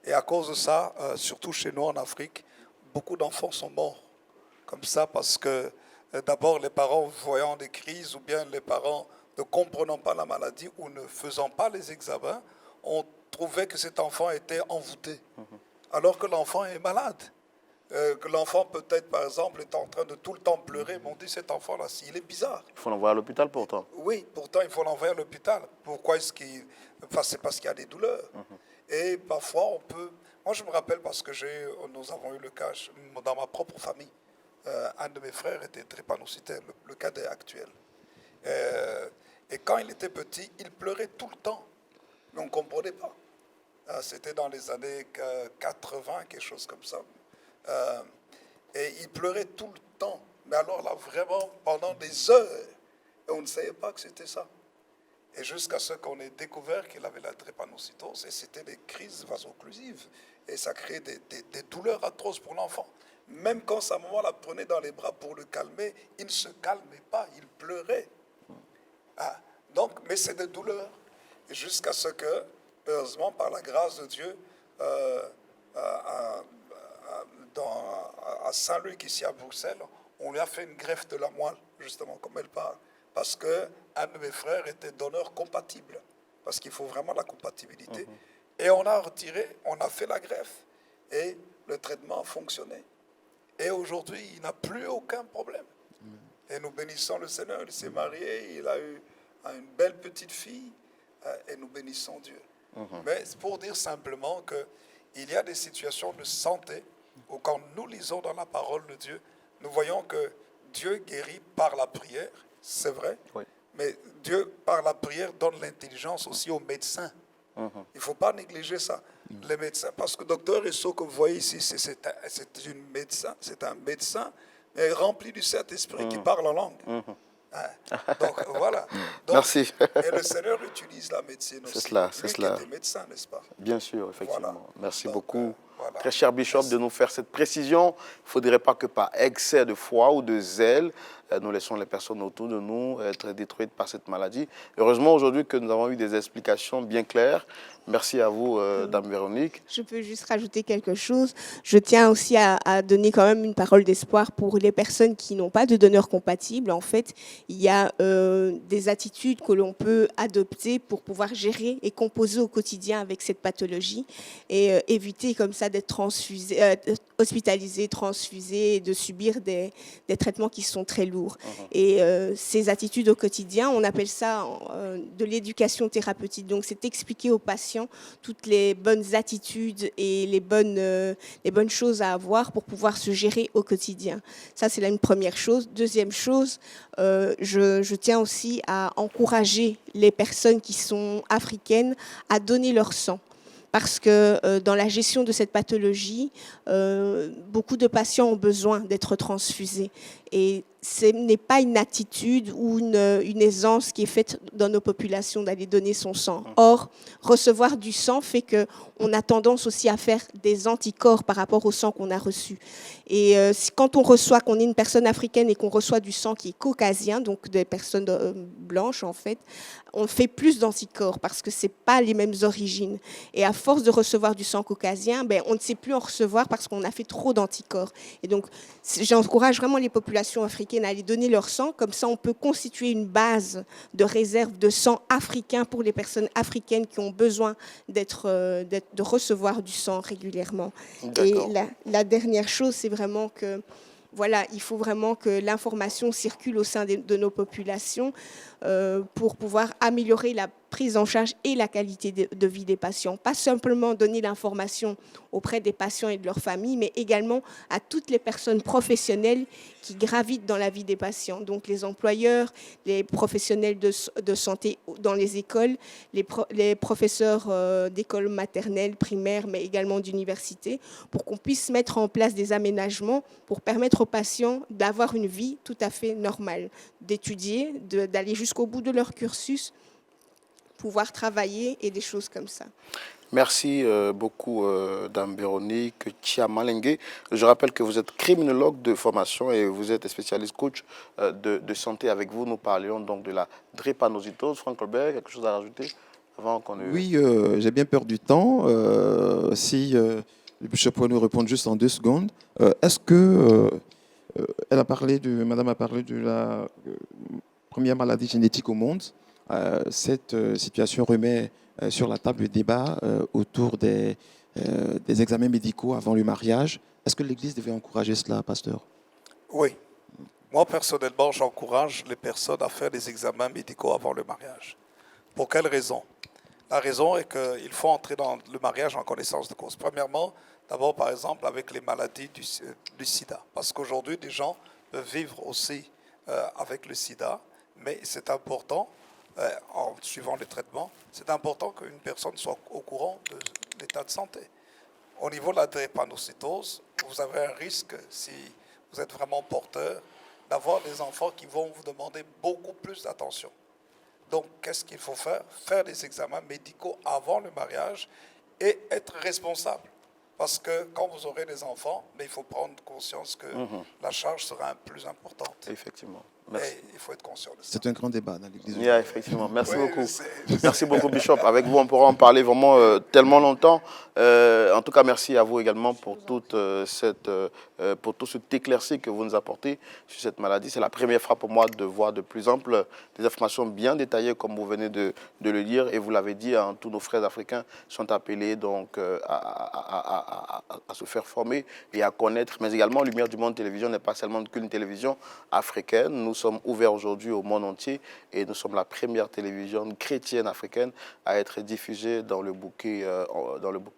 C: Et à cause de ça, surtout chez nous en Afrique, beaucoup d'enfants sont morts. Comme ça, parce que d'abord les parents voyant des crises ou bien les parents ne comprenant pas la maladie ou ne faisant pas les examens, ont trouvé que cet enfant était envoûté. Alors que l'enfant est malade. Que l'enfant peut-être, par exemple, est en train de tout le temps pleurer, mais on dit cet enfant-là, il est bizarre.
A: Il faut l'envoyer à l'hôpital pourtant.
C: Oui, pourtant il faut l'envoyer à l'hôpital. Pourquoi est-ce qu'il... Enfin, c'est parce qu'il y a des douleurs. Et parfois on peut... Moi je me rappelle parce que nous avons eu le cas dans ma propre famille. Un de mes frères était drépanocytaire, le cadet actuel. Et quand il était petit, il pleurait tout le temps. Mais on ne comprenait pas. C'était dans les années 80, quelque chose comme ça. Et il pleurait tout le temps. Mais alors là, vraiment, pendant des heures. Et on ne savait pas que c'était ça. Et jusqu'à ce qu'on ait découvert qu'il avait la drépanocytose. Et c'était des crises vaso-occlusives. Et ça créait des douleurs atroces pour l'enfant. Même quand sa maman la prenait dans les bras pour le calmer, il ne se calmait pas, il pleurait. Mais c'est des douleurs. Et jusqu'à ce que, heureusement, par la grâce de Dieu, à Saint-Luc, ici à Bruxelles, on lui a fait une greffe de la moelle, justement, comme elle parle. Parce qu'un de mes frères était donneur compatible. Parce qu'il faut vraiment la compatibilité. Et on a fait la greffe. Et le traitement a fonctionné. Et aujourd'hui, il n'a plus aucun problème. Et nous bénissons le Seigneur. Il s'est marié, il a eu une belle petite fille. Et nous bénissons Dieu. Mais c'est pour dire simplement qu'il y a des situations de santé où quand nous lisons dans la parole de Dieu, nous voyons que Dieu guérit par la prière, c'est vrai. Oui. Mais Dieu, par la prière, donne l'intelligence aussi aux médecins. Il ne faut pas négliger ça. Les médecins, parce que docteur Esso, que vous voyez ici, c'est un médecin rempli du Saint-Esprit qui parle en langue. Donc voilà. Donc,
A: merci.
C: Et le Seigneur utilise la médecine aussi.
A: C'est cela,
C: c'est cela. Lui qui était médecin, n'est-ce pas?
A: Bien sûr, effectivement. Voilà. Merci beaucoup,
C: voilà.
A: Très cher Bishop, de nous faire cette précision. Il ne faudrait pas que par excès de foi ou de zèle, nous laissons les personnes autour de nous être détruites par cette maladie. Heureusement aujourd'hui que nous avons eu des explications bien claires. Merci à vous, Dame Véronique.
D: Je peux juste rajouter quelque chose. Je tiens aussi à donner quand même une parole d'espoir pour les personnes qui n'ont pas de donneur compatible. En fait, il y a des attitudes que l'on peut adopter pour pouvoir gérer et composer au quotidien avec cette pathologie et éviter comme ça d'être hospitalisé, transfusé et de subir des traitements qui sont très lourds. Et ces attitudes au quotidien, on appelle ça de l'éducation thérapeutique. Donc, c'est expliquer aux patients toutes les bonnes attitudes et les bonnes choses à avoir pour pouvoir se gérer au quotidien. Ça, c'est là une première chose. Deuxième chose, je tiens aussi à encourager les personnes qui sont africaines à donner leur sang. Parce que dans la gestion de cette pathologie, beaucoup de patients ont besoin d'être transfusés. Et ce n'est pas une attitude ou une aisance qui est faite dans nos populations d'aller donner son sang. Or, recevoir du sang fait qu'on a tendance aussi à faire des anticorps par rapport au sang qu'on a reçu. Et quand qu'on est une personne africaine et qu'on reçoit du sang qui est caucasien, donc des personnes blanches en fait, on fait plus d'anticorps parce que ce n'est pas les mêmes origines. Et à force de recevoir du sang caucasien, on ne sait plus en recevoir parce qu'on a fait trop d'anticorps. Et donc, j'encourage vraiment les populations africaines à aller donner leur sang. Comme ça, on peut constituer une base de réserve de sang africain pour les personnes africaines qui ont besoin de recevoir du sang régulièrement. Et la dernière chose, c'est vraiment que voilà, il faut vraiment que l'information circule au sein de nos populations pour pouvoir améliorer la prise en charge et la qualité de vie des patients. Pas simplement donner l'information auprès des patients et de leurs familles, mais également à toutes les personnes professionnelles qui gravitent dans la vie des patients. Donc les employeurs, les professionnels de santé dans les écoles, les professeurs d'écoles maternelles, primaires, mais également d'université, pour qu'on puisse mettre en place des aménagements pour permettre aux patients d'avoir une vie tout à fait normale, d'étudier, d'aller jusqu'au bout de leur cursus, pouvoir travailler et des choses comme ça.
A: Merci beaucoup, Dame Véronique Chiamalengue. Je rappelle que vous êtes criminologue de formation et vous êtes spécialiste coach de santé. Avec vous, nous parlions donc de la drépanocytose. Franck Colbert, quelque chose à rajouter avant qu'on ne...
B: Oui, j'ai bien peur du temps. Si le bishop pourrait nous répondre juste en 2 secondes. Est-ce que Madame a parlé de la première maladie génétique au monde. Cette situation remet sur la table le débat autour des examens médicaux avant le mariage. Est-ce que l'Église devait encourager cela, pasteur?
C: Oui. Moi, personnellement, j'encourage les personnes à faire des examens médicaux avant le mariage. Pour quelle raison? La raison est qu'il faut entrer dans le mariage en connaissance de cause. Premièrement, d'abord, par exemple, avec les maladies du sida. Parce qu'aujourd'hui, des gens peuvent vivre aussi avec le sida, mais c'est important, en suivant les traitements, c'est important qu'une personne soit au courant de l'état de santé. Au niveau de la drépanocytose, vous avez un risque, si vous êtes vraiment porteur, d'avoir des enfants qui vont vous demander beaucoup plus d'attention. Donc, qu'est-ce qu'il faut faire? Faire des examens médicaux avant le mariage et être responsable. Parce que quand vous aurez des enfants, mais il faut prendre conscience que la charge sera plus importante.
A: Effectivement. Merci.
C: Et il faut être conscient de ça.
B: C'est un grand débat dans l'Église.
A: Yeah, effectivement. Merci
C: Oui,
A: beaucoup.
C: je sais.
A: Merci beaucoup, Bishop. Avec vous, on pourra en parler vraiment tellement longtemps. En tout cas, merci à vous également pour tout cet éclairci que vous nous apportez sur cette maladie. C'est la première fois pour moi de voir de plus amples des informations bien détaillées, comme vous venez de le dire. Et vous l'avez dit, hein, tous nos frères africains sont appelés donc à se faire former et à connaître. Mais également, Lumière du Monde Télévision n'est pas seulement qu'une télévision africaine. Nous sommes ouverts aujourd'hui au monde entier et nous sommes la première télévision chrétienne africaine à être diffusée dans le bouquet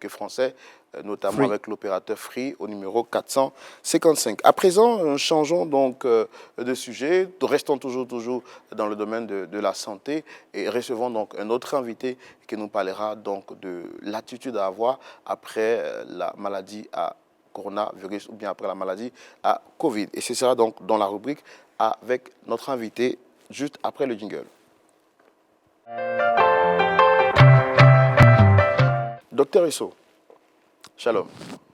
A: français, notamment avec l'opérateur Free au numéro 455. À présent, changeons donc de sujet. Restons toujours dans le domaine de la santé et recevons donc un autre invité qui nous parlera donc de l'attitude à avoir après la maladie à coronavirus ou bien après la maladie à Covid. Et ce sera donc dans la rubrique avec notre invité juste après le jingle. Docteur Isso, shalom.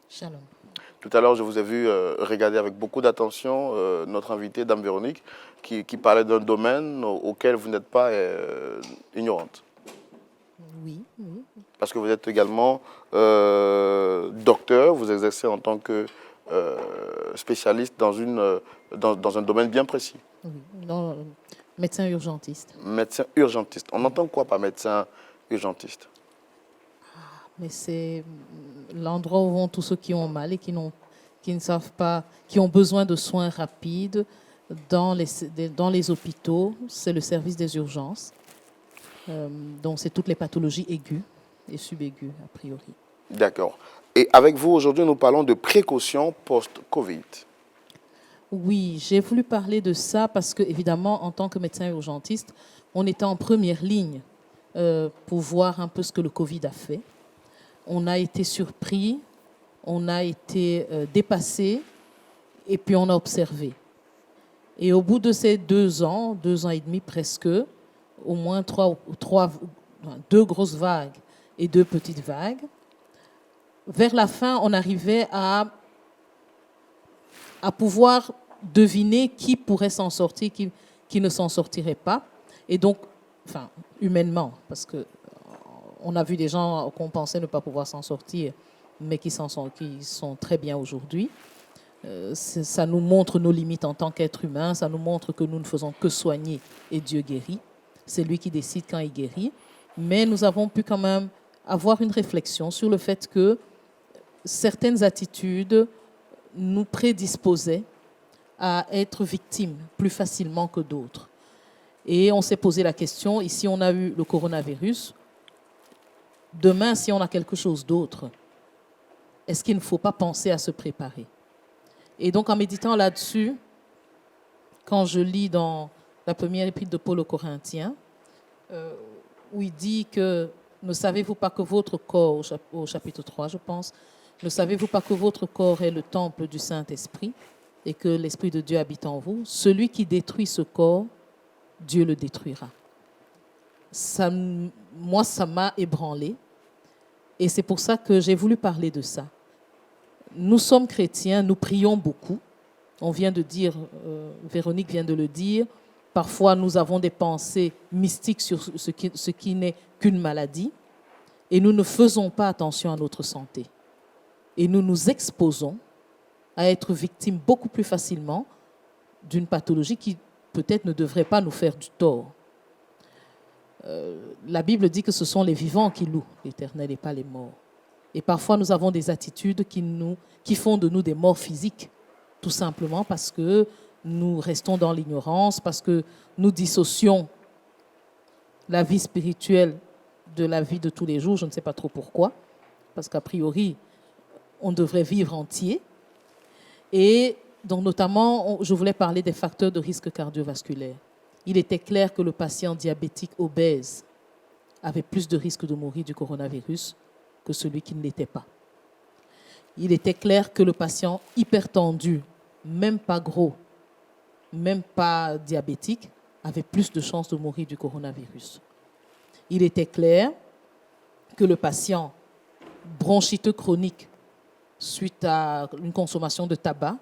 E: Shalom.
A: Tout à l'heure, je vous ai vu regarder avec beaucoup d'attention notre invitée, Dame Véronique, qui parlait d'un domaine auquel vous n'êtes pas ignorante.
E: Oui.
A: Parce que vous êtes également docteur, vous exercez en tant que spécialiste dans un domaine bien précis.
E: Oui, médecin urgentiste.
A: Médecin urgentiste. On entend quoi par médecin urgentiste?
E: Mais c'est l'endroit où vont tous ceux qui ont mal et qui ne savent pas, qui ont besoin de soins rapides dans les hôpitaux. C'est le service des urgences. Donc, c'est toutes les pathologies aiguës et subaiguës, a priori. D'accord.
A: Et avec vous, aujourd'hui, nous parlons de précautions post-Covid.
E: Oui, j'ai voulu parler de ça parce que, évidemment, en tant que médecin urgentiste, on était en première ligne pour voir un peu ce que le Covid a fait. On a été surpris, on a été dépassé et puis on a observé. Et au bout de ces 2 ans et demi presque, au moins 2 grosses vagues et 2 petites vagues, vers la fin, on arrivait à pouvoir deviner qui pourrait s'en sortir, qui ne s'en sortirait pas. Et donc, enfin, humainement, parce qu'on a vu des gens qu'on pensait ne pas pouvoir s'en sortir, mais qui sont très bien aujourd'hui. Ça nous montre nos limites en tant qu'être humain, ça nous montre que nous ne faisons que soigner et Dieu guérit. C'est lui qui décide quand il guérit. Mais nous avons pu quand même avoir une réflexion sur le fait que certaines attitudes nous prédisposaient à être victimes plus facilement que d'autres. Et on s'est posé la question, ici on a eu le coronavirus, demain si on a quelque chose d'autre, est-ce qu'il ne faut pas penser à se préparer? Et donc en méditant là-dessus, quand je lis dans la première épître de Paul aux Corinthiens, où il dit que ne savez-vous pas que votre corps, au chapitre 3 je pense, ne savez-vous pas que votre corps est le temple du Saint-Esprit et que l'Esprit de Dieu habite en vous? Celui qui détruit ce corps, Dieu le détruira. Moi, ça m'a ébranlé et c'est pour ça que j'ai voulu parler de ça. Nous sommes chrétiens, nous prions beaucoup. On vient de dire, Véronique vient de le dire, parfois nous avons des pensées mystiques sur ce qui n'est qu'une maladie et nous ne faisons pas attention à notre santé. Et nous nous exposons à être victimes beaucoup plus facilement d'une pathologie qui peut-être ne devrait pas nous faire du tort. La Bible dit que ce sont les vivants qui louent l'Éternel et pas les morts. Et parfois, nous avons des attitudes qui font de nous des morts physiques, tout simplement parce que nous restons dans l'ignorance, parce que nous dissocions la vie spirituelle de la vie de tous les jours. Je ne sais pas trop pourquoi, parce qu'a priori, on devrait vivre entier. Et donc, notamment, je voulais parler des facteurs de risque cardiovasculaire. Il était clair que le patient diabétique obèse avait plus de risque de mourir du coronavirus que celui qui ne l'était pas. Il était clair que le patient hypertendu, même pas gros, même pas diabétique, avait plus de chances de mourir du coronavirus. Il était clair que le patient bronchiteux chronique, suite à une consommation de tabac,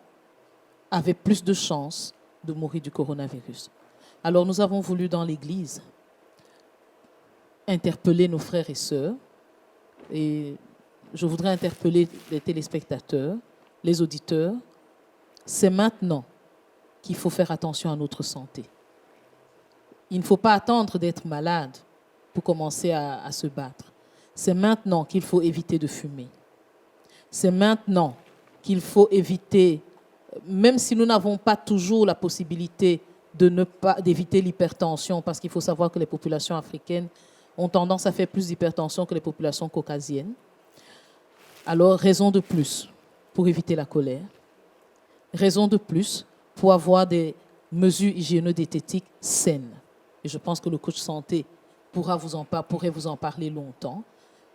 E: avait plus de chances de mourir du coronavirus. Alors nous avons voulu dans l'Église interpeller nos frères et sœurs, et je voudrais interpeller les téléspectateurs, les auditeurs. C'est maintenant qu'il faut faire attention à notre santé. Il ne faut pas attendre d'être malade pour commencer à se battre. C'est maintenant qu'il faut éviter de fumer. C'est maintenant qu'il faut éviter, même si nous n'avons pas toujours la possibilité d'éviter l'hypertension, parce qu'il faut savoir que les populations africaines ont tendance à faire plus d'hypertension que les populations caucasiennes. Alors, raison de plus pour éviter la colère. Raison de plus pour avoir des mesures hygiéno-diététiques saines. Et je pense que le coach santé pourrait vous en parler longtemps.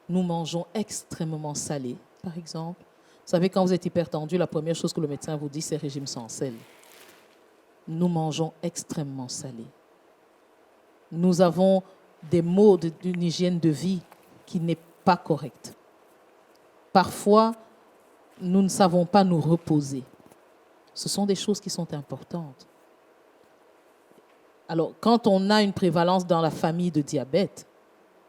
E: Nous mangeons extrêmement salé, par exemple. Vous savez, quand vous êtes hypertendu, la première chose que le médecin vous dit, c'est régime sans sel. Nous mangeons extrêmement salé. Nous avons des maux d'une hygiène de vie qui n'est pas correcte. Parfois, nous ne savons pas nous reposer. Ce sont des choses qui sont importantes. Alors, quand on a une prévalence dans la famille de diabète,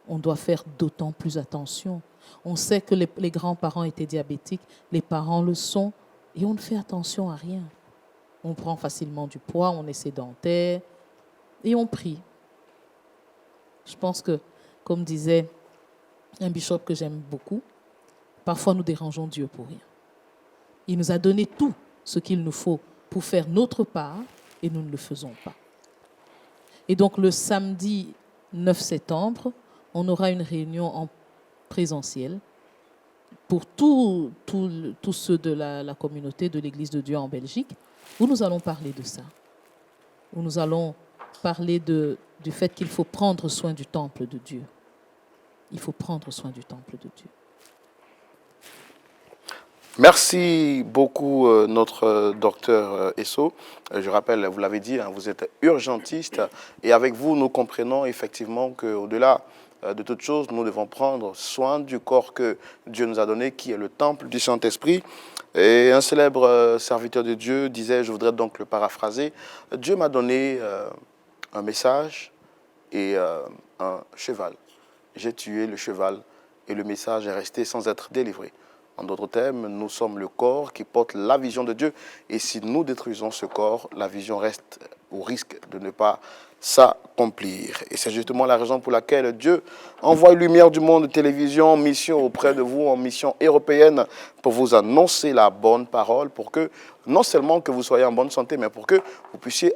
E: on doit faire d'autant plus attention. On sait que les grands-parents étaient diabétiques, les parents le sont, et on ne fait attention à rien. On prend facilement du poids, on est sédentaire, et on prie. Je pense que, comme disait un bishop que j'aime beaucoup, parfois nous dérangeons Dieu pour rien. Il nous a donné tout ce qu'il nous faut pour faire notre part, et nous ne le faisons pas. Et donc le samedi 9 septembre, on aura une réunion en présentiel pour tous ceux de la communauté de l'Église de Dieu en Belgique, où nous allons parler de ça. Où nous allons parler du fait qu'il faut prendre soin du temple de Dieu. Il faut prendre soin du temple de Dieu.
A: Merci beaucoup, notre docteur Esso. Je rappelle, vous l'avez dit, vous êtes urgentiste et avec vous, nous comprenons effectivement qu'au-delà de toute chose, nous devons prendre soin du corps que Dieu nous a donné, qui est le temple du Saint-Esprit. Et un célèbre serviteur de Dieu disait, je voudrais donc le paraphraser, Dieu m'a donné un message et un cheval. J'ai tué le cheval et le message est resté sans être délivré. En d'autres termes, nous sommes le corps qui porte la vision de Dieu. Et si nous détruisons ce corps, la vision reste au risque de ne pas s'accomplir. Et c'est justement la raison pour laquelle Dieu envoie Lumière du Monde Télévision en mission auprès de vous, en mission européenne, pour vous annoncer la bonne parole, pour que non seulement que vous soyez en bonne santé, mais pour que vous puissiez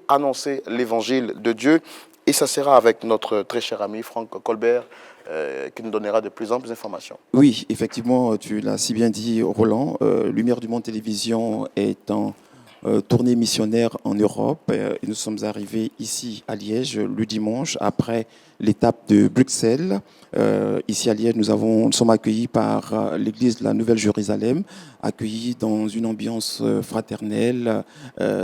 A: annoncer l'évangile de Dieu. Et ça sera avec notre très cher ami Franck Colbert qui nous donnera de plus en plus d'informations.
B: Oui, effectivement, tu l'as si bien dit, Roland. Lumière du Monde Télévision est en tournée missionnaire en Europe. Et nous sommes arrivés ici à Liège le dimanche après l'étape de Bruxelles. Ici à Liège, nous sommes accueillis par l'église de la Nouvelle Jérusalem, accueillis dans une ambiance fraternelle,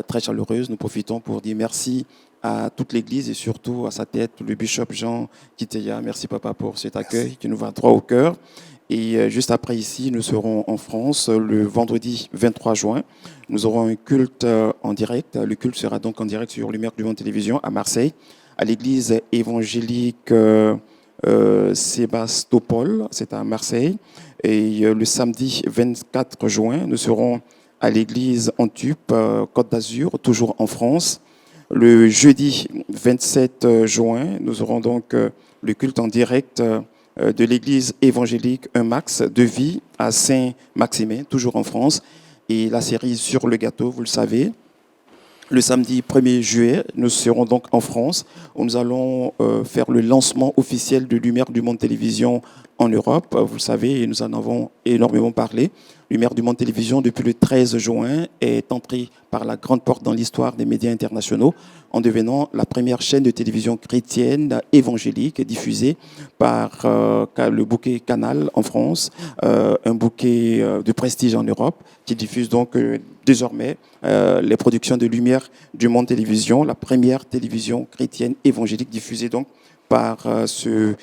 B: très chaleureuse. Nous profitons pour dire merci à toute l'Église et surtout à sa tête, le bishop Jean Kiteya. Merci papa pour cet accueil qui nous va droit au cœur. Et juste après ici, nous serons en France le vendredi 23 juin. Nous aurons un culte en direct. Le culte sera donc en direct sur Lumière du Monde Télévision à Marseille, à l'église évangélique Sébastopol, c'est à Marseille. Et le samedi 24 juin, nous serons à l'église Antube, Côte d'Azur, toujours en France. Le jeudi 27 juin, nous aurons donc le culte en direct de l'église évangélique Un Max de Vie à Saint-Maximin, toujours en France. Et la série Sur le gâteau, vous le savez. Le samedi 1er juillet, nous serons donc en France, où nous allons faire le lancement officiel de Lumière du Monde Télévision en Europe. Vous le savez, et nous en avons énormément parlé. Lumière du Monde Télévision, depuis le 13 juin, est entrée par la grande porte dans l'histoire des médias internationaux en devenant la première chaîne de télévision chrétienne évangélique diffusée par le bouquet Canal en France, un bouquet de prestige en Europe, qui diffuse donc désormais les productions de Lumière du Monde Télévision, la première télévision chrétienne évangélique diffusée donc par ce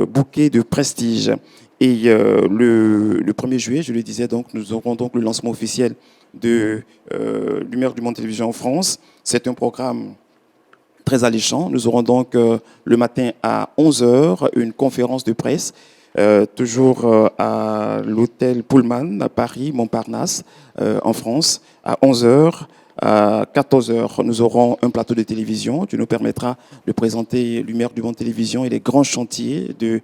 B: bouquet de prestige. Et le 1er juillet, je le disais, donc, nous aurons donc le lancement officiel de Lumière du Monde Télévision en France. C'est un programme très alléchant. Nous aurons donc le matin à 11h une conférence de presse, toujours à l'hôtel Pullman à Paris, Montparnasse, en France, à 11h. À 14h, nous aurons un plateau de télévision qui nous permettra de présenter Lumière du Monde Télévision et les grands chantiers de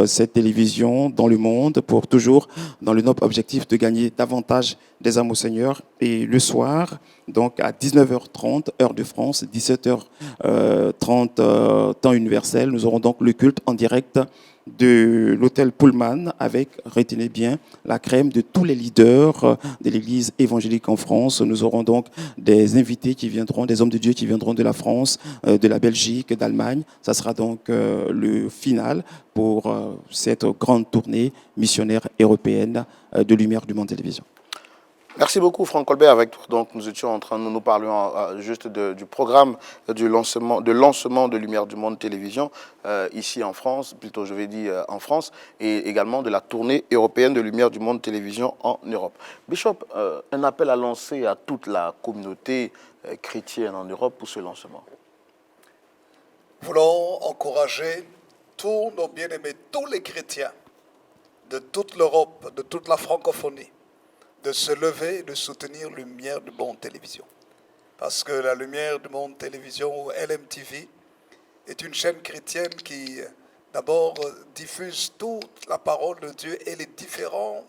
B: cette télévision dans le monde pour toujours dans le noble objectif de gagner davantage des âmes au Seigneur. Et le soir, donc à 19h30, heure de France, 17h30, temps universel, nous aurons donc le culte en direct de l'hôtel Pullman avec, retenez bien, la crème de tous les leaders de l'église évangélique en France. Nous aurons donc des invités qui viendront, des hommes de Dieu qui viendront de la France, de la Belgique, d'Allemagne. Ça sera donc le final pour cette grande tournée missionnaire européenne de Lumière du Monde Télévision.
A: Merci beaucoup Franck Colbert. Avec toi, donc, nous parlions juste du programme de lancement de Lumière du Monde Télévision ici en France, plutôt je vais dire en France, et également de la tournée européenne de Lumière du Monde Télévision en Europe. Bishop, un appel à lancer à toute la communauté chrétienne en Europe pour ce lancement.
C: Nous voulons encourager tous nos bien-aimés, tous les chrétiens de toute l'Europe, de toute la francophonie, de se lever et de soutenir Lumière du Monde Télévision. Parce que la Lumière du Monde Télévision, ou LMTV, est une chaîne chrétienne qui, d'abord, diffuse toute la parole de Dieu et les différentes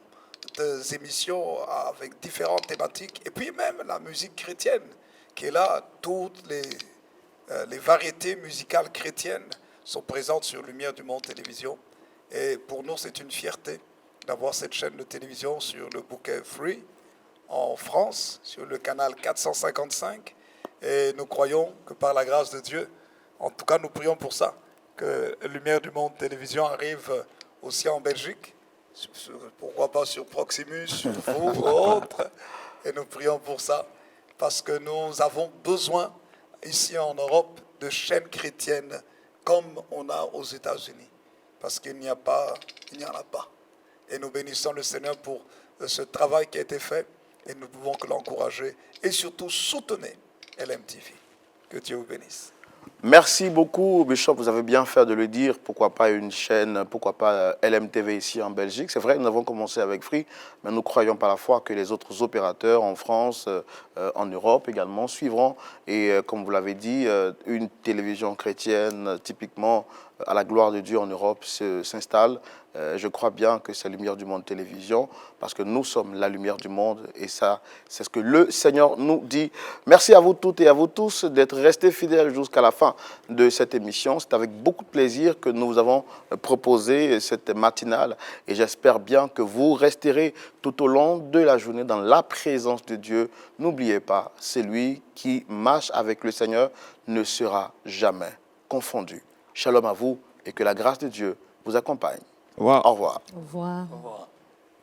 C: émissions avec différentes thématiques, et puis même la musique chrétienne, qui est là. Toutes les variétés musicales chrétiennes sont présentes sur Lumière du Monde Télévision. Et pour nous, c'est une fierté d'avoir cette chaîne de télévision sur le bouquet Free en France, sur le canal 455. Et nous croyons que par la grâce de Dieu, en tout cas nous prions pour ça, que Lumière du Monde Télévision arrive aussi en Belgique, pourquoi pas sur Proximus, sur vous ou autres. Et nous prions pour ça, parce que nous avons besoin ici en Europe de chaînes chrétiennes comme on a aux États-Unis. Parce qu'il n'y en a pas. Et nous bénissons le Seigneur pour ce travail qui a été fait et nous ne pouvons que l'encourager et surtout soutenir LMTV. Que Dieu vous bénisse.
A: Merci beaucoup, Bishop. Vous avez bien fait de le dire. Pourquoi pas une chaîne, pourquoi pas LMTV ici en Belgique. C'est vrai, nous avons commencé avec Free, mais nous croyons par la foi que les autres opérateurs en France, en Europe également, suivront. Et comme vous l'avez dit, une télévision chrétienne, typiquement à la gloire de Dieu en Europe, s'installe. Je crois bien que c'est Lumière du Monde Télévision, parce que nous sommes la lumière du monde, et ça, c'est ce que le Seigneur nous dit. Merci à vous toutes et à vous tous d'être restés fidèles jusqu'à la fin de cette émission. C'est avec beaucoup de plaisir que nous avons proposé cette matinale, et j'espère bien que vous resterez tout au long de la journée dans la présence de Dieu. N'oubliez pas, celui qui marche avec le Seigneur ne sera jamais confondu. Shalom à vous, et que la grâce de Dieu vous accompagne.
B: Wow.
A: Au revoir.
E: Au revoir.
C: Au revoir.